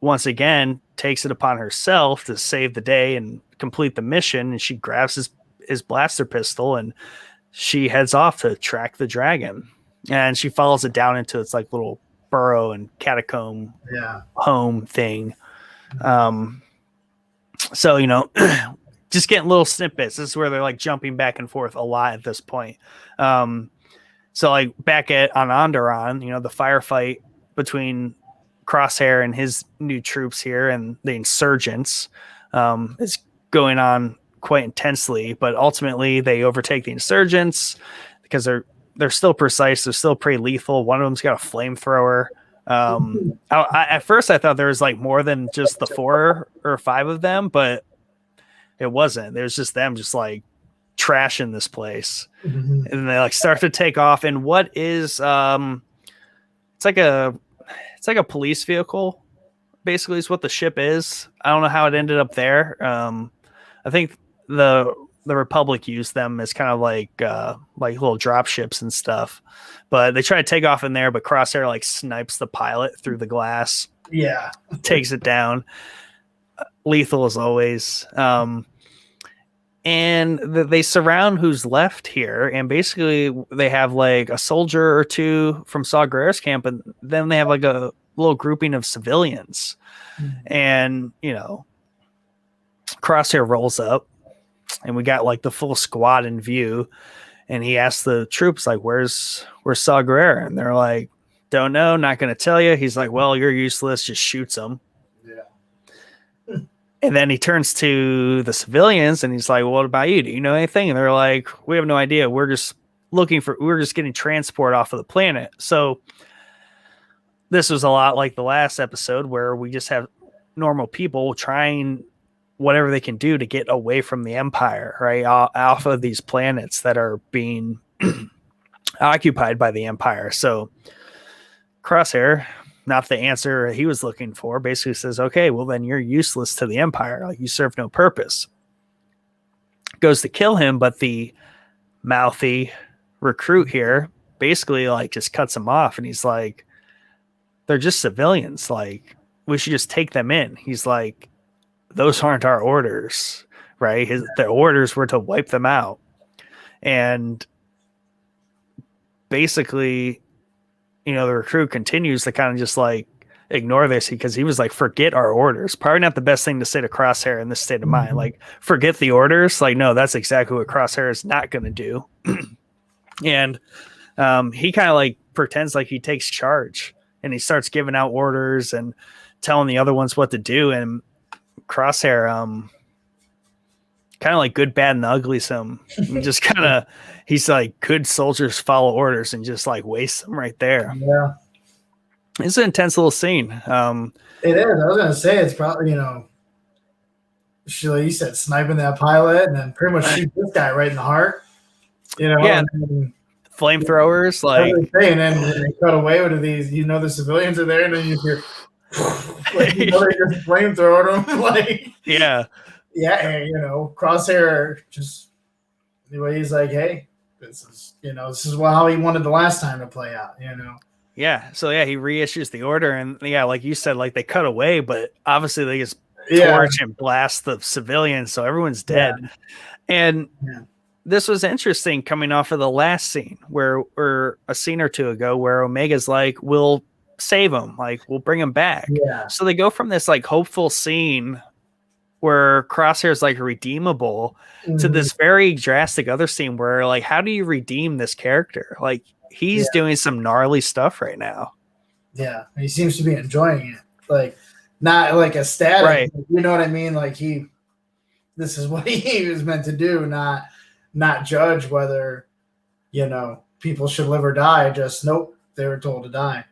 once again, takes it upon herself to save the day and complete the mission. And she grabs his blaster pistol, and she heads off to track the dragon. And she follows it down into its like little burrow and catacomb home thing. So, just getting little snippets. This is where they're like jumping back and forth a lot at this point. So like back on Onderon, the firefight between Crosshair and his new troops here and the insurgents is going on quite intensely, but ultimately they overtake the insurgents because they're still precise. They're still pretty lethal. One of them's got a flamethrower. At first I thought there was like more than just the 4 or 5 of them, but it wasn't. There's just them just like trashing this place. And they like start to take off. And what is it's like a police vehicle basically is what the ship is. I don't know how it ended up there. I think the Republic used them as kind of like little drop ships and stuff, but they try to take off in there, but Crosshair like snipes the pilot through the glass. Yeah. Takes it down. Lethal as always. And they surround who's left here, and basically they have like a soldier or two from Saw Gerrera's camp, and then they have like a little grouping of civilians. And Crosshair rolls up, and we got like the full squad in view, and he asks the troops like, where's Saw Gerrera? And they're like, don't know, not going to tell you. He's like, well, you're useless. Just shoots him. Yeah. And then he turns to the civilians and he's like, well, what about you? Do you know anything? And they're like, we have no idea. We're just getting transport off of the planet. So this was a lot like the last episode where we just have normal people trying whatever they can do to get away from the Empire, right? Off of these planets that are being occupied by the Empire. So Crosshair, not the answer he was looking for, basically says, okay, well, then you're useless to the Empire. Like, you serve no purpose. Goes to kill him, but the mouthy recruit here basically like just cuts him off, and he's like, they're just civilians. Like, we should just take them in. He's like, those aren't our orders, right? The orders were to wipe them out. And basically, the recruit continues to kind of just like ignore this because he was like, forget our orders. Probably not the best thing to say to Crosshair in this state of mind. Like, forget the orders. Like, no, that's exactly what Crosshair is not going to do. And he kind of like pretends like he takes charge, and he starts giving out orders and telling the other ones what to do. And Crosshair, kind of like good, bad, and ugly some. And just kind of, he's like, good soldiers follow orders, and just like wastes them right there. Yeah. It's an intense little scene. It is. I was gonna say it's probably, she, like you said, sniping that pilot and then pretty much shoot this guy right in the heart. Yeah. And Flamethrowers, like, and then they cut away with these. The civilians are there, and then you hear, like, they just flamethrower them, like, yeah. And, Crosshair just anyway. He's like, hey, this is how he wanted the last time to play out. Yeah. So yeah, he reissues the order, and yeah, like you said, like they cut away, but obviously they just torch and blast the civilians, so everyone's dead. Yeah. And this was interesting coming off of the last scene where a scene or two ago where Omega's like, we'll save him, like we'll bring him back. Yeah. So they go from this like hopeful scene where Crosshair's like redeemable to this very drastic other scene where like, how do you redeem this character? Like, he's doing some gnarly stuff right now. Yeah, he seems to be enjoying it. Like, not like ecstatic. Right. You know what I mean? Like, this is what he was meant to do, not judge whether, people should live or die. Just nope, they were told to die.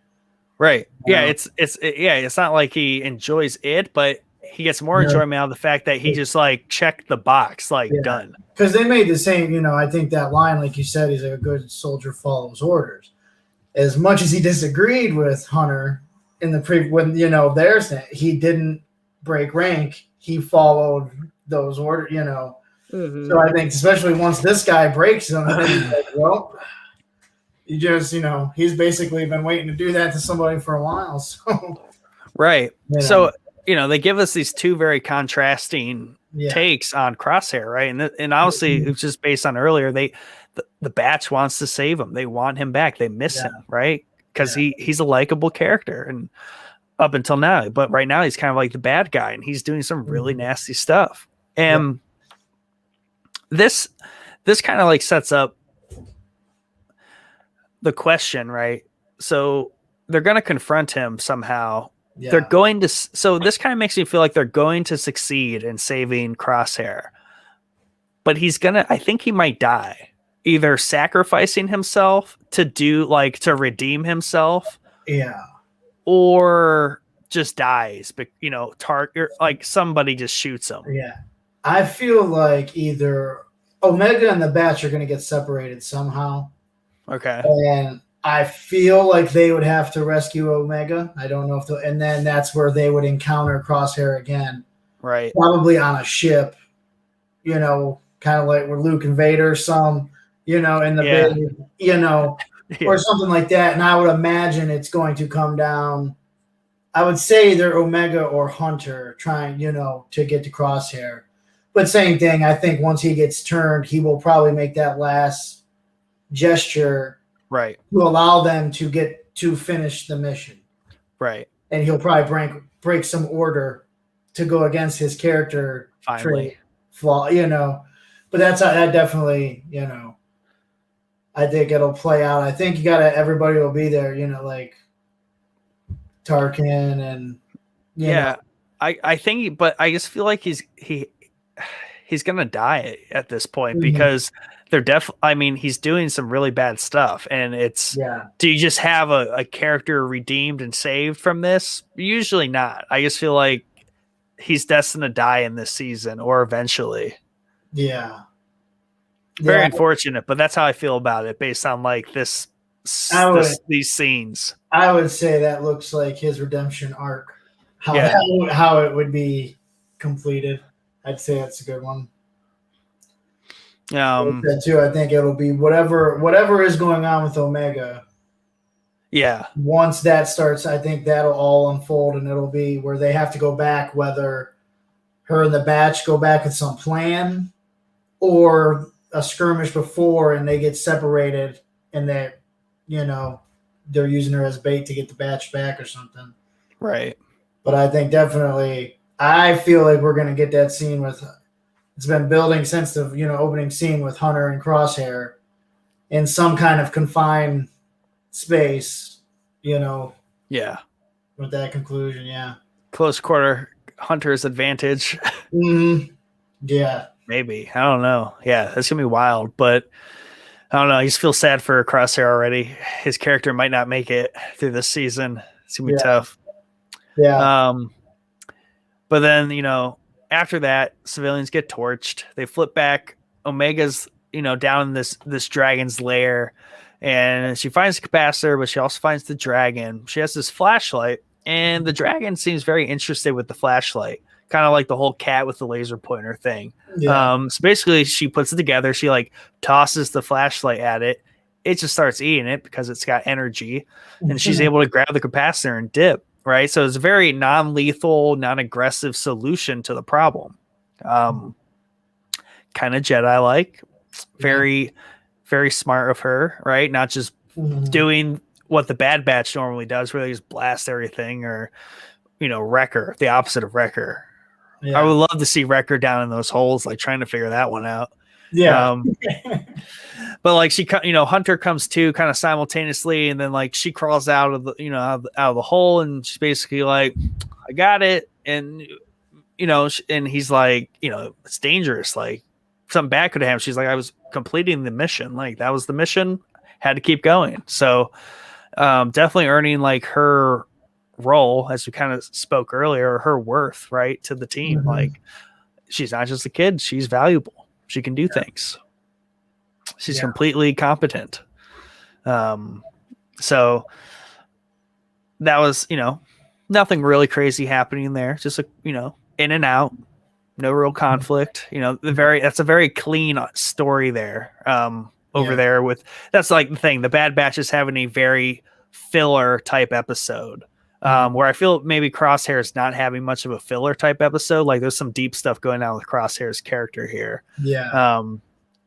Right. Yeah, it's not like he enjoys it, but he gets more enjoyment out of the fact that he just like checked the box, like done. Because they made the same, I think that line, like you said, he's like, a good soldier follows orders. As much as he disagreed with Hunter in the when there's he didn't break rank, he followed those orders, So I think especially once this guy breaks them, he's like, well, you just, he's basically been waiting to do that to somebody for a while. So right. So they give us these two very contrasting takes on Crosshair, right? And obviously it's just based on earlier. The batch wants to save him. They want him back. They miss him, right? Because he's a likable character, and up until now, but right now he's kind of like the bad guy, and he's doing some really nasty stuff. And this kind of like sets up the question, right? So they're going to confront him somehow. Yeah. They're going to, so this kind of makes me feel like they're going to succeed in saving Crosshair, but I think he might die, either sacrificing himself to redeem himself. Yeah. Or just dies, but like somebody just shoots him. Yeah. I feel like either Omega and the Batch are going to get separated somehow. Okay. And I feel like they would have to rescue Omega. I don't know and then that's where they would encounter Crosshair again. Right. Probably on a ship, kind of like where Luke and Vader, in the big, or something like that. And I would imagine it's going to come down. I would say either Omega or Hunter trying, to get to Crosshair. But same thing, I think once he gets turned, he will probably make that last gesture, right, to allow them to finish the mission, right, and he'll probably break some order to go against his character trait flaw, But that definitely, I think it'll play out. I think everybody will be there, like Tarkin and Yeah, I think, but I just feel like he's gonna die at this point because I mean, he's doing some really bad stuff, and it's yeah, do you just have a character redeemed and saved from this? Usually not. I just feel like he's destined to die in this season or eventually. yeah, Very yeah. unfortunate, but that's how I feel about it based on like these scenes. I would say that looks like his redemption arc. Yeah. How it would be completed. I'd say that's a good one. Too. I think it'll be whatever is going on with Omega. Yeah. Once that starts, I think that'll all unfold, and it'll be where they have to go back, whether her and the batch go back with some plan or a skirmish before, and they get separated, and that they're using her as bait to get the batch back or something. Right. But I think definitely, I feel like we're gonna get that scene with. It's been building since the opening scene with Hunter and Crosshair in some kind of confined space. Yeah. With that conclusion, yeah. Close quarter Hunter's advantage. Yeah. Maybe. I don't know. Yeah, that's gonna be wild, but I don't know. I just feel sad for Crosshair already. His character might not make it through this season. It's gonna be tough. Yeah. But then, after that, civilians get torched. They flip back. Omega's, down in this dragon's lair, and she finds the capacitor, but she also finds the dragon. She has this flashlight, and the dragon seems very interested with the flashlight, kind of like the whole cat with the laser pointer thing. Yeah. So basically, she puts it together. She like tosses the flashlight at it. It just starts eating it because it's got energy, and she's able to grab the capacitor and dip. Right. So it's a very non-lethal, non-aggressive solution to the problem. Kind of Jedi-like. Very, very smart of her, right? Not just doing what the Bad Batch normally does, where they just blast everything, or, Wrecker, the opposite of Wrecker. Yeah. I would love to see Wrecker down in those holes, like trying to figure that one out. Yeah. But like Hunter comes to kind of simultaneously, and then like she crawls out of the out of the hole, and she's basically like, I got it, and and he's like, it's dangerous, like something bad could happen. She's like, I was completing the mission, like that was the mission, had to keep going. So definitely earning like her role, as we kind of spoke earlier, her worth, right, to the team. Like she's not just a kid, she's valuable. She can do things. She's completely competent. So that was, nothing really crazy happening there. Just in and out, no real conflict. That's a very clean story there. Over there with that's like the thing. The Bad Batch is having a very filler type episode. Where I feel maybe Crosshair is not having much of a filler type episode. Like there's some deep stuff going on with Crosshair's character here. Yeah.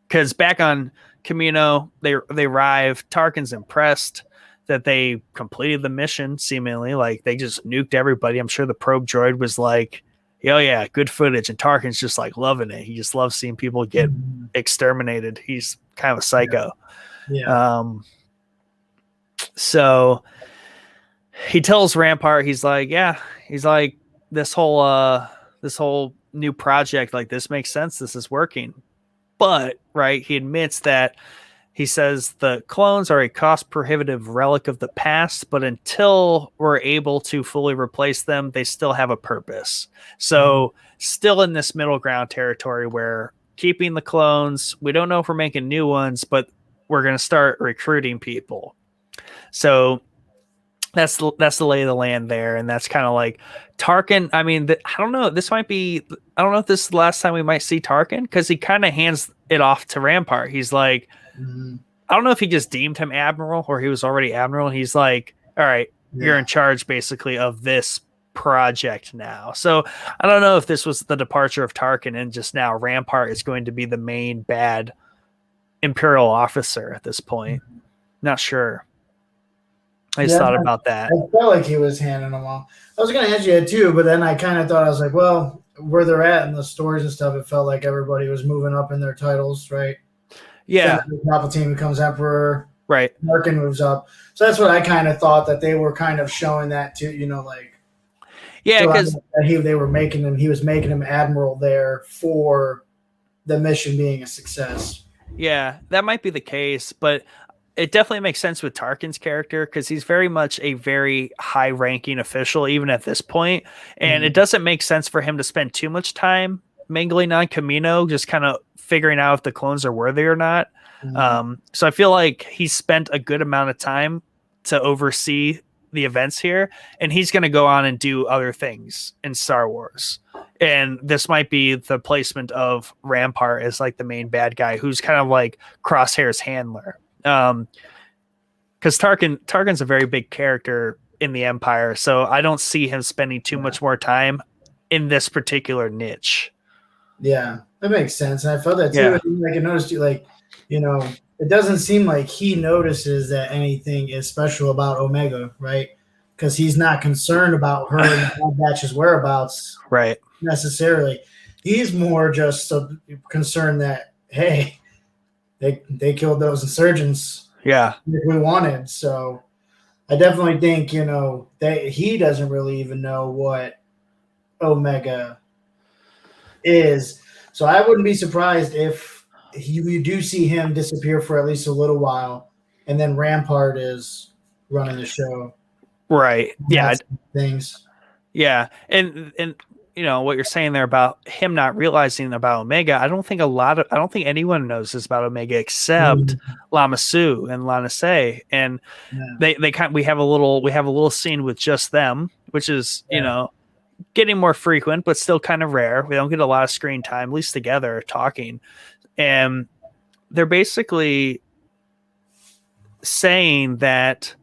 Because back on Camino, they arrive. Tarkin's impressed that they completed the mission, seemingly. Like they just nuked everybody. I'm sure the probe droid was like, oh yeah, good footage. And Tarkin's just like loving it. He just loves seeing people get exterminated. He's kind of a psycho. Yeah. So he tells Rampart, he's like, this whole new project, like this makes sense. This is working. But, right, he admits that he says the clones are a cost prohibitive relic of the past, but until we're able to fully replace them, they still have a purpose. So still in this middle ground territory where keeping the clones, we don't know if we're making new ones, but we're going to start recruiting people. So that's the lay of the land there. And that's kind of like Tarkin. I mean, I don't know. I don't know if this is the last time we might see Tarkin, because he kind of hands it off to Rampart. He's like, I don't know if he just deemed him admiral or he was already admiral. He's like, all right, you're in charge basically of this project now. So I don't know if this was the departure of Tarkin and just now Rampart is going to be the main bad Imperial officer at this point. Not sure. I just thought about that. I felt like he was handing them off. I was going to ask you that too, but then I kind of thought, I was like, well, where they're at in the stories and stuff, it felt like everybody was moving up in their titles, right? Yeah. Palpatine becomes emperor. Right. Larkin moves up. So that's what I kind of thought, that they were kind of showing that too, like Yeah, so because they were making him, he was making him admiral there for the mission being a success. yeah, that might be the case, but it definitely makes sense with Tarkin's character because he's very much a very high ranking official, even at this point. And it doesn't make sense for him to spend too much time mingling on Camino, just kind of figuring out if the clones are worthy or not. So I feel like he spent a good amount of time to oversee the events here, and he's going to go on and do other things in Star Wars. And this might be the placement of Rampart as like the main bad guy, who's kind of like Crosshair's handler. Because Tarkin's a very big character in the Empire, so I don't see him spending too much more time in this particular niche. Yeah, that makes sense, and I felt that too. Yeah. Like I noticed, it doesn't seem like he notices that anything is special about Omega, right? Because he's not concerned about her and Bad Batch's whereabouts Right. necessarily. He's more just concerned that, hey, they killed those insurgents. Yeah. We wanted. So I definitely think that he doesn't really even know what Omega is. So I wouldn't be surprised if you do see him disappear for at least a little while, and then Rampart is running the show. Right. Yeah. Things. Yeah. And what you're saying there about him not realizing about Omega, I don't think anyone knows this about Omega except Lama Su and Lana Se. And we have a little scene with just them, which is, getting more frequent, but still kind of rare. We don't get a lot of screen time, at least together talking. And they're basically saying that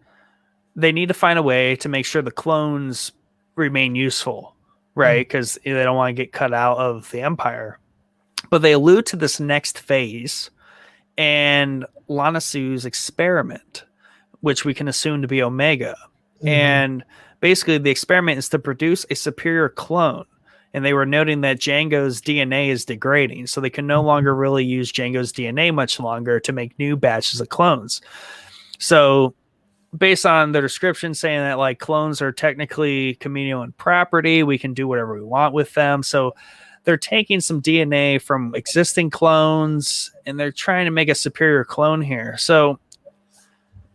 they need to find a way to make sure the clones remain useful, right? Because they don't want to get cut out of the Empire. But they allude to this next phase and Lana Su's experiment, which we can assume to be Omega. And basically the experiment is to produce a superior clone. And they were noting that Jango's DNA is degrading, so they can no longer really use Jango's DNA much longer to make new batches of clones. So based on the description saying that like clones are technically Kaminoan property, we can do whatever we want with them. So they're taking some DNA from existing clones and they're trying to make a superior clone here. So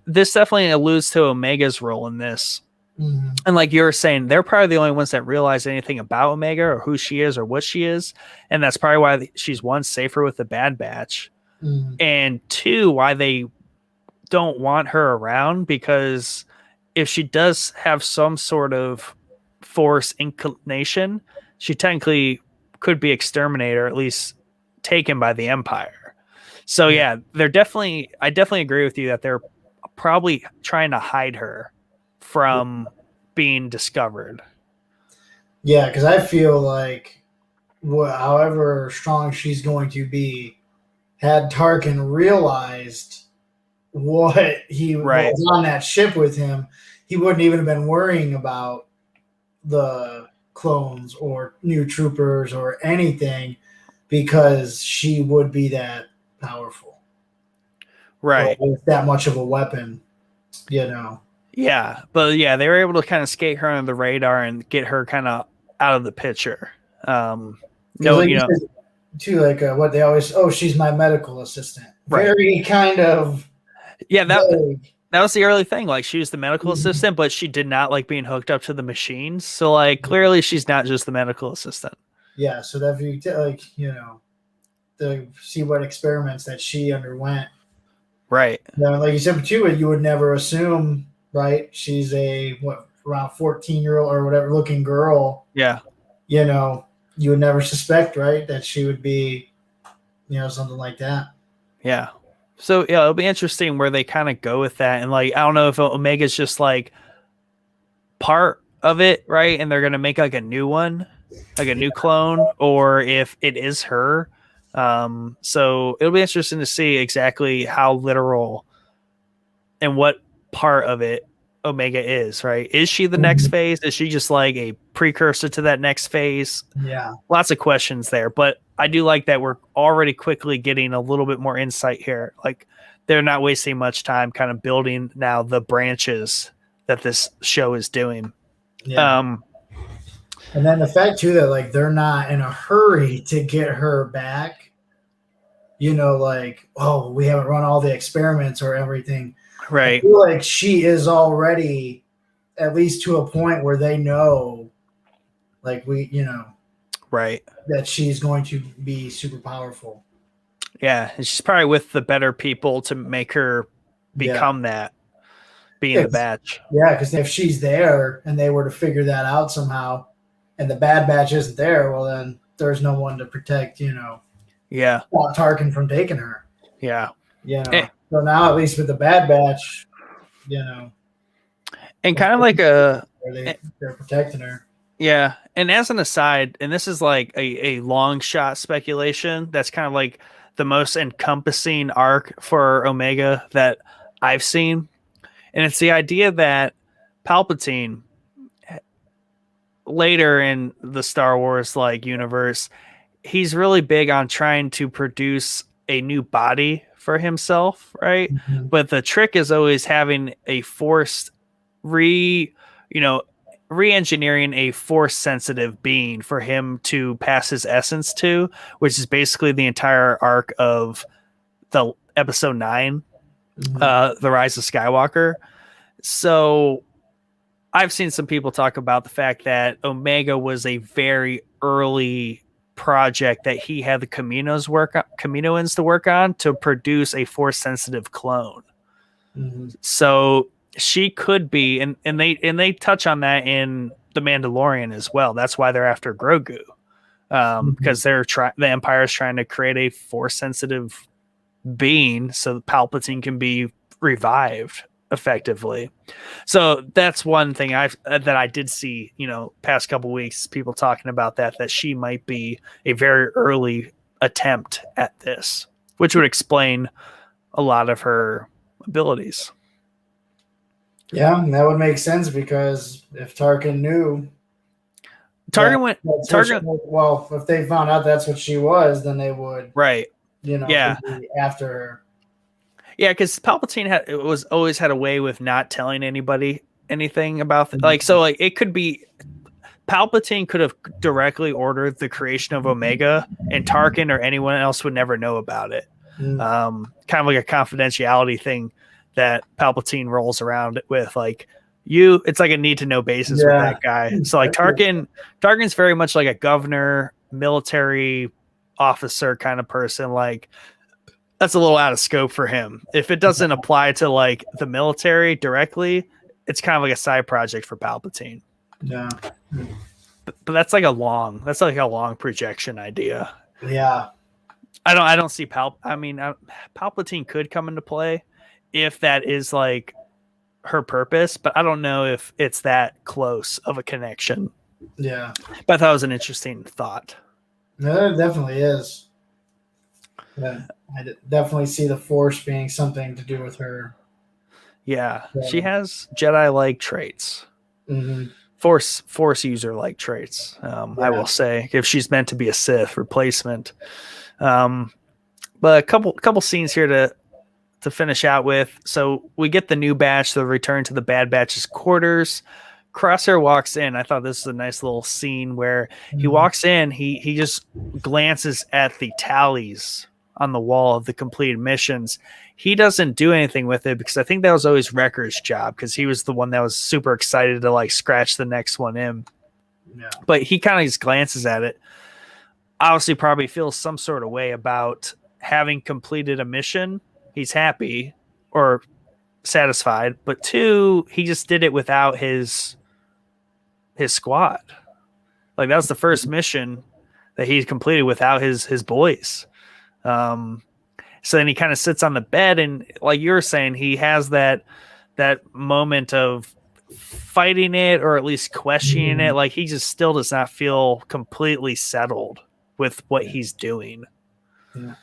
this definitely alludes to Omega's role in this. And like you were saying, they're probably the only ones that realize anything about Omega or who she is or what she is. And that's probably why she's, one, safer with the Bad Batch, and two, why they don't want her around, because if she does have some sort of Force inclination, she technically could be exterminated or at least taken by the Empire. So yeah, I definitely agree with you that they're probably trying to hide her from being discovered. Yeah, because I feel like however strong she's going to be, had Tarkin realized what he was on that ship with him, he wouldn't even have been worrying about the clones or new troopers or anything, because she would be that powerful. Right. With that much of a weapon, Yeah, but yeah, they were able to kind of skate her under the radar and get her kind of out of the picture. Too, like what they always, she's my medical assistant. Right. Very kind of that was the early thing. Like she was the medical assistant, but she did not like being hooked up to the machines. So like clearly she's not just the medical assistant. Yeah, so that if you to see what experiments that she underwent. Right. Like you said too, you would never assume, right? She's around 14-year-old or whatever looking girl. Yeah. You would never suspect, right, that she would be, something like that. Yeah. So yeah, it'll be interesting where they kind of go with that. And like, I don't know if Omega's just like part of it, right? And they're going to make like a new one, like a new clone, or if it is her. So it'll be interesting to see exactly how literal and what part of it Omega is, right? Is she the next phase? Is she just like a precursor to that next phase? Yeah. Lots of questions there, but I do like that we're already quickly getting a little bit more insight here. Like they're not wasting much time kind of building now the branches that this show is doing. Yeah. And then the fact too that like they're not in a hurry to get her back, like, oh, we haven't run all the experiments or everything. I Right. feel like she is already at least to a point where they know, like Right. that she's going to be super powerful. Yeah. And she's probably with the better people to make her become that, being the batch. Yeah, because if she's there and they were to figure that out somehow and the Bad Batch isn't there, well, then there's no one to protect, Yeah. stop Tarkin from taking her. Yeah. So now, at least with the Bad Batch, and kind of like they're protecting her. Yeah. And as an aside, and this is like a long shot speculation, that's kind of like the most encompassing arc for Omega that I've seen. And it's the idea that Palpatine later in the Star Wars like universe, he's really big on trying to produce a new body for himself, right? Mm-hmm. But the trick is always having a forced re-engineering a force sensitive being for him to pass his essence to, which is basically the entire arc of the episode 9, The Rise of Skywalker. So I've seen some people talk about the fact that Omega was a very early project that he had the Kaminoans to work on to produce a force sensitive clone. So she could be, and they touch on that in The Mandalorian as well. That's why they're after Grogu, because the Empire is trying to create a force sensitive being so Palpatine can be revived effectively. So that's one thing that I did see, past couple weeks, people talking about that she might be a very early attempt at this, which would explain a lot of her abilities. Yeah, that would make sense because if Tarkin knew, well, if they found out that's what she was, then they would, right? Be after her. Yeah, because Palpatine was always had a way with not telling anybody anything about it could be Palpatine could have directly ordered the creation of Omega, and Tarkin or anyone else would never know about it. Kind of like a confidentiality thing that Palpatine rolls around with, it's like a need to know basis with that guy. So like Tarkin's very much like a governor, military officer kind of person. Like that's a little out of scope for him. If it doesn't apply to like the military directly, it's kind of like a side project for Palpatine. Yeah. But that's like a long projection idea. Yeah. I don't see Palpatine could come into play if that is like her purpose, but I don't know if it's that close of a connection. Yeah. But I thought it was an interesting thought. No, it definitely is. Yeah, I definitely see the Force being something to do with her. Yeah. She has Jedi-like traits. Force user-like traits. I will say, if she's meant to be a Sith replacement. But a couple scenes here to finish out with. So we get the new batch, the return to the Bad Batch's quarters. Crosshair walks in. I thought this was a nice little scene where he walks in, he just glances at the tallies on the wall of the completed missions. He doesn't do anything with it because I think that was always Wrecker's job, because he was the one that was super excited to like scratch the next one in. Yeah. But he kind of just glances at it. Obviously probably feels some sort of way about having completed a mission. He's happy or satisfied, but 2, he just did it without his squad. Like that was the first mission that he completed without his boys. So then he kind of sits on the bed, and like you were saying, he has that moment of fighting it or at least questioning it. Like he just still does not feel completely settled with what he's doing. Yeah.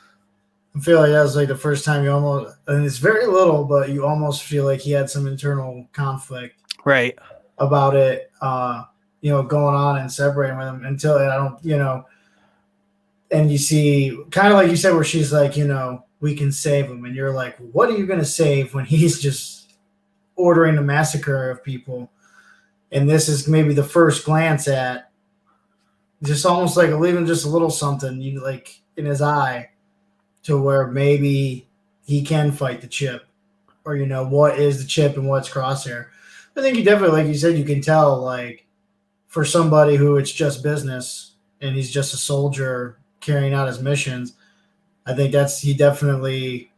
I feel like that was like the first time you almost, and it's very little, but you almost feel like he had some internal conflict Right. about it, going on and separating with him until I don't, and you see kind of like you said, where she's like, we can save him. And you're like, what are you going to save when he's just ordering a massacre of people? And this is maybe the first glance at just almost like leaving just a little something you like in his eye to where maybe he can fight the chip, or what is the chip and what's Crosshair. I think you definitely, like you said, you can tell, like, for somebody who it's just business and he's just a soldier carrying out his missions. I think he definitely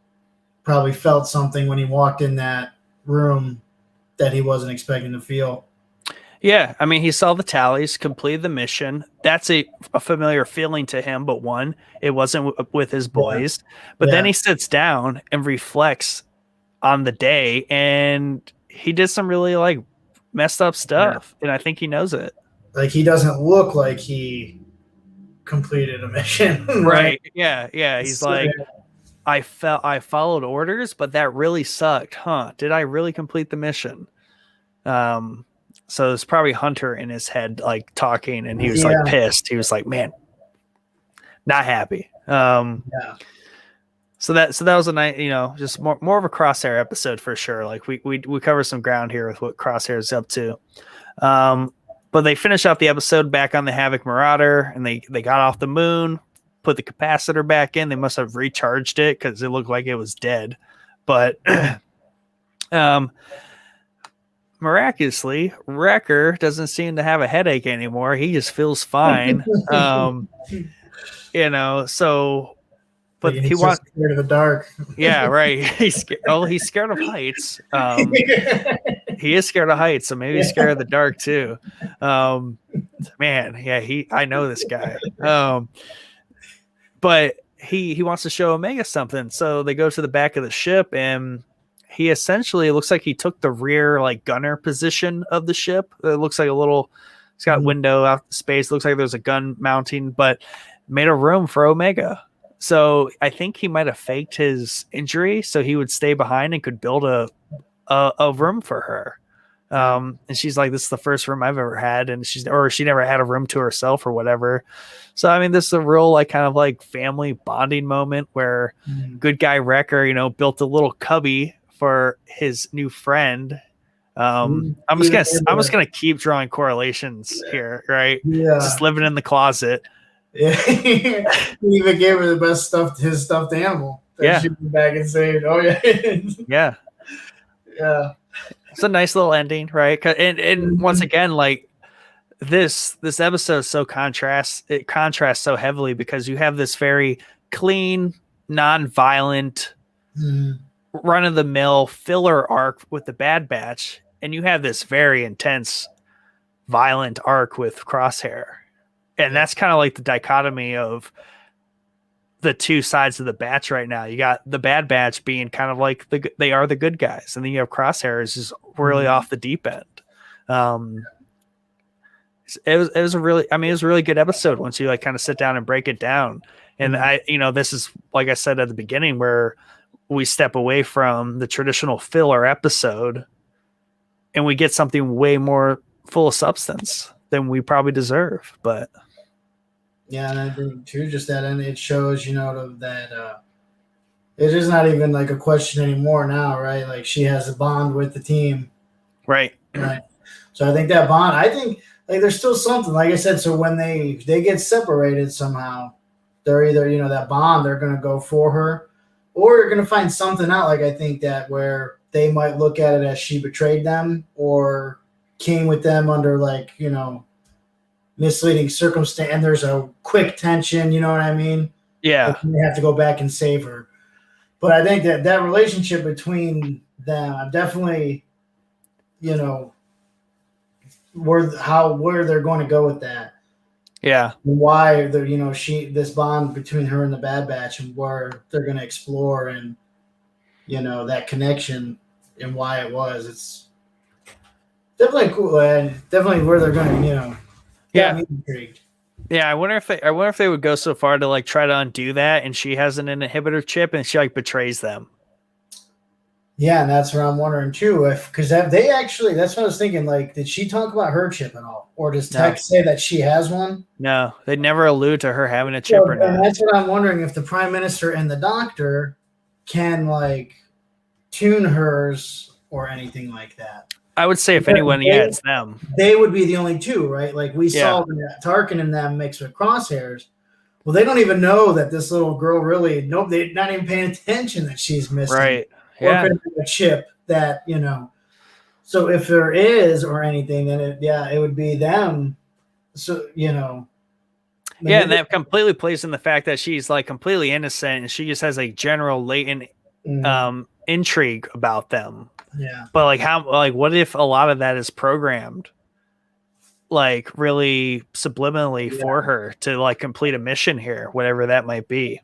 probably felt something when he walked in that room that he wasn't expecting to feel. Yeah, I mean, he saw the tallies, completed the mission. That's a familiar feeling to him, but one, it wasn't with his boys. But then he sits down and reflects on the day, and he did some really like messed up stuff, and I think he knows it. Like, he doesn't look like he completed a mission, right? Yeah. He's like, I followed orders, but that really sucked, huh? Did I really complete the mission? So it's probably Hunter in his head, like talking, and he was like pissed. He was like, man, not happy. So that was a nice, just more of a Crosshair episode for sure. Like we cover some ground here with what Crosshair is up to. But they finish out the episode back on the Havoc Marauder, and they got off the moon, put the capacitor back in. They must have recharged it because it looked like it was dead. But miraculously, Wrecker doesn't seem to have a headache anymore. He just feels fine. So, but he wants scared of the dark. Yeah, right. He's scared of heights. He is scared of heights, so maybe he's scared of the dark too. Man, yeah, I know this guy. But he wants to show Omega something, so they go to the back of the ship, and he essentially, it looks like he took the rear like gunner position of the ship. It looks like it's got window out space. It looks like there's a gun mounting, but made a room for Omega. So I think he might have faked his injury so he would stay behind and could build a room for her. And she's like, this is the first room I've ever had. And she never had a room to herself or whatever. So, I mean, this is a real like kind of like family bonding moment where good guy Wrecker, built a little cubby for his new friend. I'm just gonna keep drawing correlations here, right? Yeah. Just living in the closet. Yeah. He even gave her the best his stuffed animal that she went back and saved. Oh yeah. Yeah. It's a nice little ending, right? And once again, like this episode it contrasts so heavily because you have this very clean, non-violent, run-of-the-mill filler arc with the Bad Batch, and you have this very intense, violent arc with Crosshair. And that's kind of like the dichotomy of the two sides of the Batch right now. You got the Bad Batch being kind of like they are the good guys, and then you have Crosshair is just really off the deep end. It was a really good episode once you like kind of sit down and break it down. And this is, like I said at the beginning, where we step away from the traditional filler episode and we get something way more full of substance than we probably deserve. But yeah, and I think too, just that, and it shows, that it is not even like a question anymore now, right? Like, she has a bond with the team, right? So I think that bond, like there's still something, like I said. So when they get separated somehow, they're either that bond, they're gonna go for her, or you're gonna find something out. Like, I think that where they might look at it as she betrayed them or came with them under like misleading circumstance, and there's a quick tension, you know what I mean? Yeah. You have to go back and save her. But I think that relationship between them, I'm definitely, where they're going to go with that. Yeah. And why this bond between her and the Bad Batch, and where they're going to explore, and, that connection and why it was. It's definitely cool, and definitely where they're going to, got me intrigued. Yeah, I wonder if they would go so far to like try to undo that, and she has an inhibitor chip, and she like betrays them. Yeah, and that's what I'm wondering too. If because they actually, that's what I was thinking. Like, did she talk about her chip at all, or does No, Tech say that she has one? no, they never allude to her having a chip Well, or and not. that's what I'm wondering if the prime minister and the doctor can like tune hers or anything like that. I would say if Because anyone, yeah, it's them. they would be the only two, right? Like we Yeah, saw Tarkin and them mixed with Crosshairs. Well, they don't even know that this little girl really, nope, they're not even paying attention that she's missing right. or Yeah, could have a chip that, you know. So if there is or anything, then it would be them. So, you know. yeah, and that completely plays in the fact that she's like completely innocent, and she just has a general latent intrigue about them. Yeah. But like, what if a lot of that is programmed, like really subliminally for her to like complete a mission here, whatever that might be.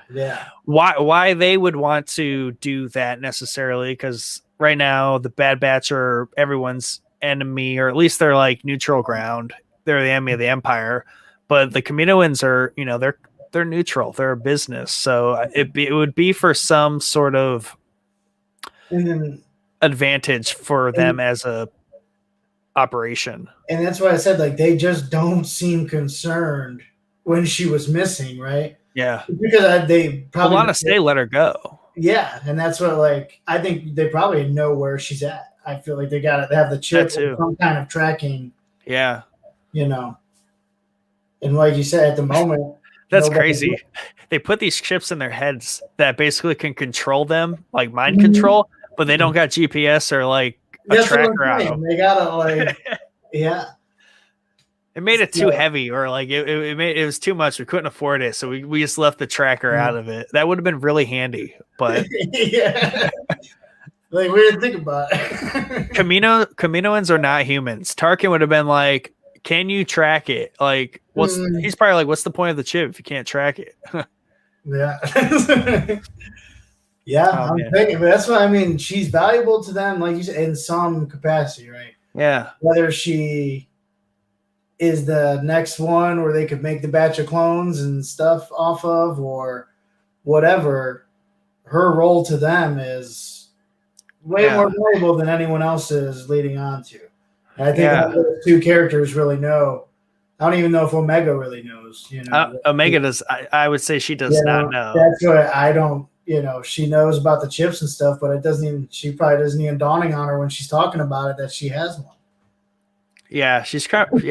Yeah. Why they would want to do that necessarily? Because right now the Bad Batch are everyone's enemy, or at least they're like neutral ground. They're the enemy of the Empire, but the Kaminoans are, you know, they're neutral. They're a business, so it would be for some sort of And then advantage for them as a operation. and that's why I said like they just don't seem concerned when she was missing, right? Yeah, Because they probably Alana Stay let her go. yeah, and that's what like I think they probably know where she's at. I feel like they got to have the chip or some kind of tracking. Yeah, you know, and like you said, at the moment, that's crazy. They put these chips in their heads that basically can control them, like mind control, but they don't got GPS or like a tracker on them. They gotta like, yeah. It made it too heavy, or like it was too much. We couldn't afford it, so we just left the tracker out of it. That would have been really handy, but yeah. Like we didn't think about it. Kaminoans are not humans. Tarkin would have been like, "Can you track it?" Like, he's probably like, "What's the point of the chip if you can't track it?" Yeah. Yeah, I'm thinking, but that's what I mean. She's valuable to them, like you said, in some capacity, right? Yeah. Whether she is the next one where they could make the batch of clones and stuff off of, or whatever, her role to them is way more valuable than anyone else's leading on to. And I think those two characters really know. I don't even know if Omega really knows. You know, Omega does. I would say she does not know. That's what I don't. You know, she knows about the chips and stuff, but it doesn't even. She probably doesn't even dawning on her when she's talking about it that she has one. Yeah, she's kind of,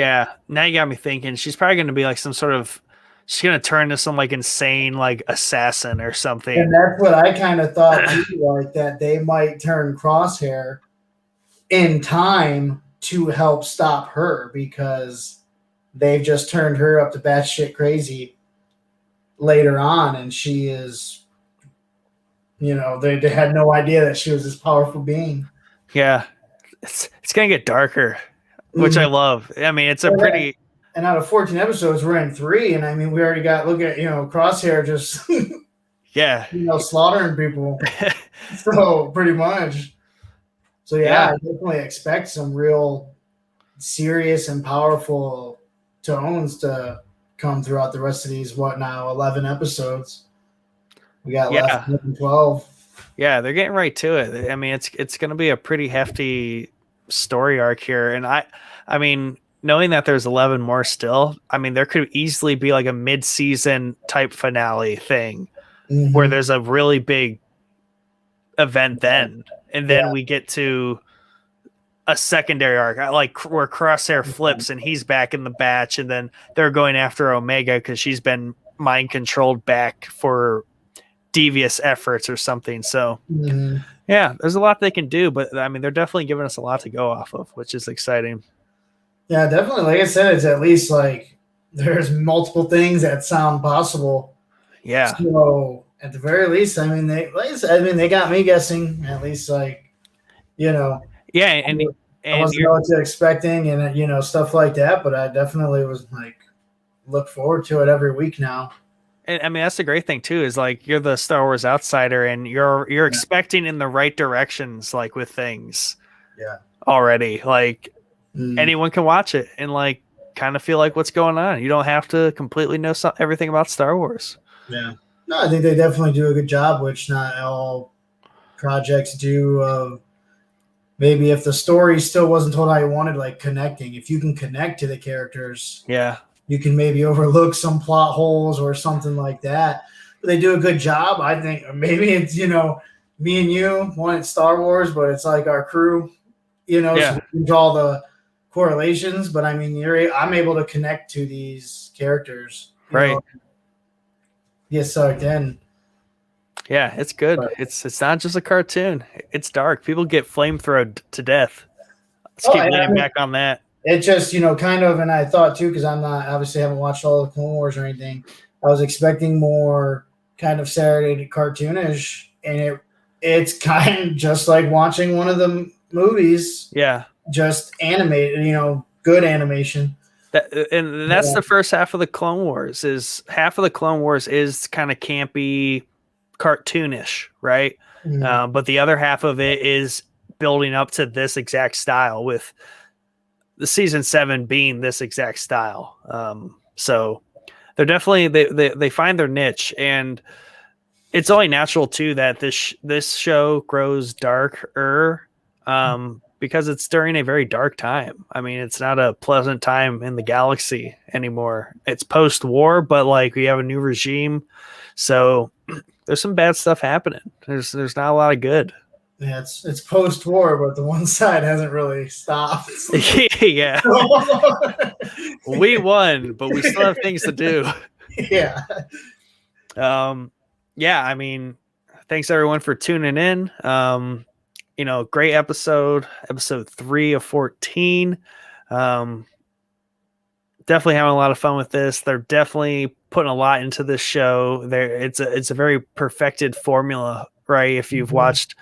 now you got me thinking. She's probably going to be like some sort of. She's going to turn into some like insane like assassin or something. And that's what I kind of thought too, like that they might turn Crosshair in time to help stop her because they've just turned her up to batshit crazy later on, and she is. You know, they had no idea that she was this powerful being. Yeah, it's gonna get darker, which I love. I mean, it's a pretty. And out of 14 episodes, we're in 3, and I mean, we already got look at Crosshair just slaughtering people. So pretty much. So I definitely expect some real serious and powerful tones to come throughout the rest of these 11 episodes. We got left 12. Yeah, they're getting right to it. I mean, it's going to be a pretty hefty story arc here, and I mean, knowing that there's 11 more still, I mean, there could easily be like a mid-season type finale thing where there's a really big event then, and then we get to a secondary arc, like where Crosshair flips and he's back in the batch, and then they're going after Omega because she's been mind controlled back for devious efforts or something. So there's a lot they can do, but I mean, they're definitely giving us a lot to go off of, which is exciting. Yeah, definitely. Like I said, it's at least like there's multiple things that sound possible. Yeah. So at the very least, I mean, they got me guessing at least, like, Yeah, and I wasn't know what to expecting and stuff like that, but I definitely was like look forward to it every week now. And I mean, that's the great thing too, is like you're the Star Wars outsider and you're expecting in the right directions, like with things. Yeah. Already, like anyone can watch it and like kind of feel like what's going on. You don't have to completely know everything about Star Wars. Yeah. No, I think they definitely do a good job, which not all projects do. Maybe if the story still wasn't told how you wanted, like connecting. If you can connect to the characters, Yeah. you can maybe overlook some plot holes or something like that. But they do a good job, I think. Or maybe it's, me and you wanted Star Wars, but it's like our crew, Yeah. so we can draw the correlations. But I mean, I'm able to connect to these characters, Right. Get sucked in. Yeah, it's good. But, it's not just a cartoon. It's dark. People get flamethrowed to death. Let's keep laying back on that. It just, kind of, and I thought too, because I'm not, obviously haven't watched all the Clone Wars or anything. I was expecting more kind of Saturday cartoonish, and it's kind of just like watching one of the movies. Yeah. Just animated, good animation. And that's the first half of the Clone Wars. Half of the Clone Wars is kind of campy, cartoonish, right? Mm-hmm. But the other half of it is building up to this exact style, with the season 7 being this exact style. So they're definitely they find their niche, and it's only natural too that this show grows darker. Because it's during a very dark time. I mean, it's not a pleasant time in the galaxy anymore. It's post-war, but like we have a new regime, so there's some bad stuff happening. There's not a lot of good. Yeah, it's post-war, but the one side hasn't really stopped. Yeah, we won, but we still have things to do. Yeah. Yeah. I mean, thanks everyone for tuning in. Great episode 3 of 14. Definitely having a lot of fun with this. They're definitely putting a lot into this show. It's a very perfected formula, right? If you've watched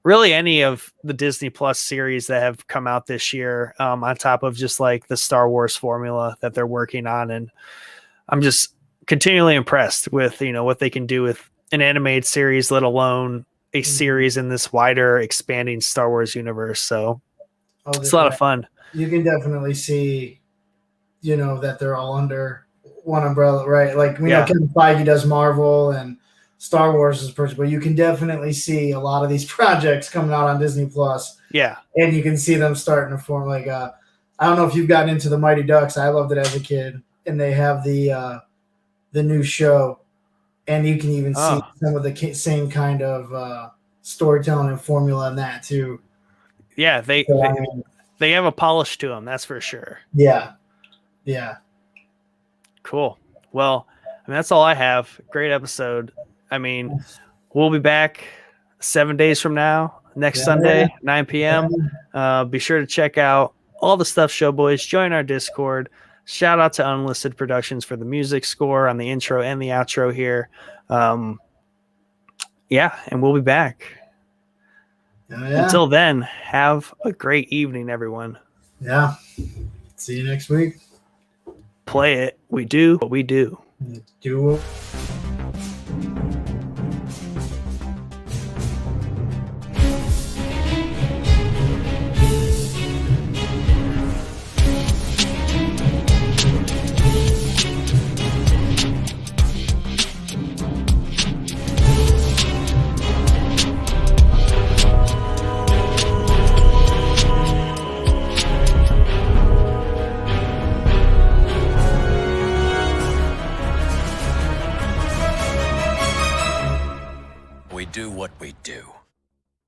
really any of the Disney Plus series that have come out this year, on top of just like the Star Wars formula that they're working on. And I'm just continually impressed with, what they can do with an animated series, let alone a series in this wider expanding Star Wars universe. So it's a lot of fun. You can definitely see, that they're all under one umbrella, right? Like, know Kevin Feige does Marvel and Star Wars is person, but you can definitely see a lot of these projects coming out on Disney Plus. Yeah. And you can see them starting to form like, I don't know if you've gotten into the Mighty Ducks. I loved it as a kid. And they have the new show. And you can even see some of the same kind of storytelling and formula in that too. Yeah, they have a polish to them, that's for sure. Yeah. Cool. Well, that's all I have. Great episode. I mean, we'll be back 7 days from now, next Sunday, 9 p.m. Be sure to check out all the stuff, Showboys. Join our Discord. Shout out to Unlisted Productions for the music score on the intro and the outro here. And we'll be back. Until then, have a great evening, everyone. Yeah. See you next week. Play it. We do what we do. Do it. We do what we do.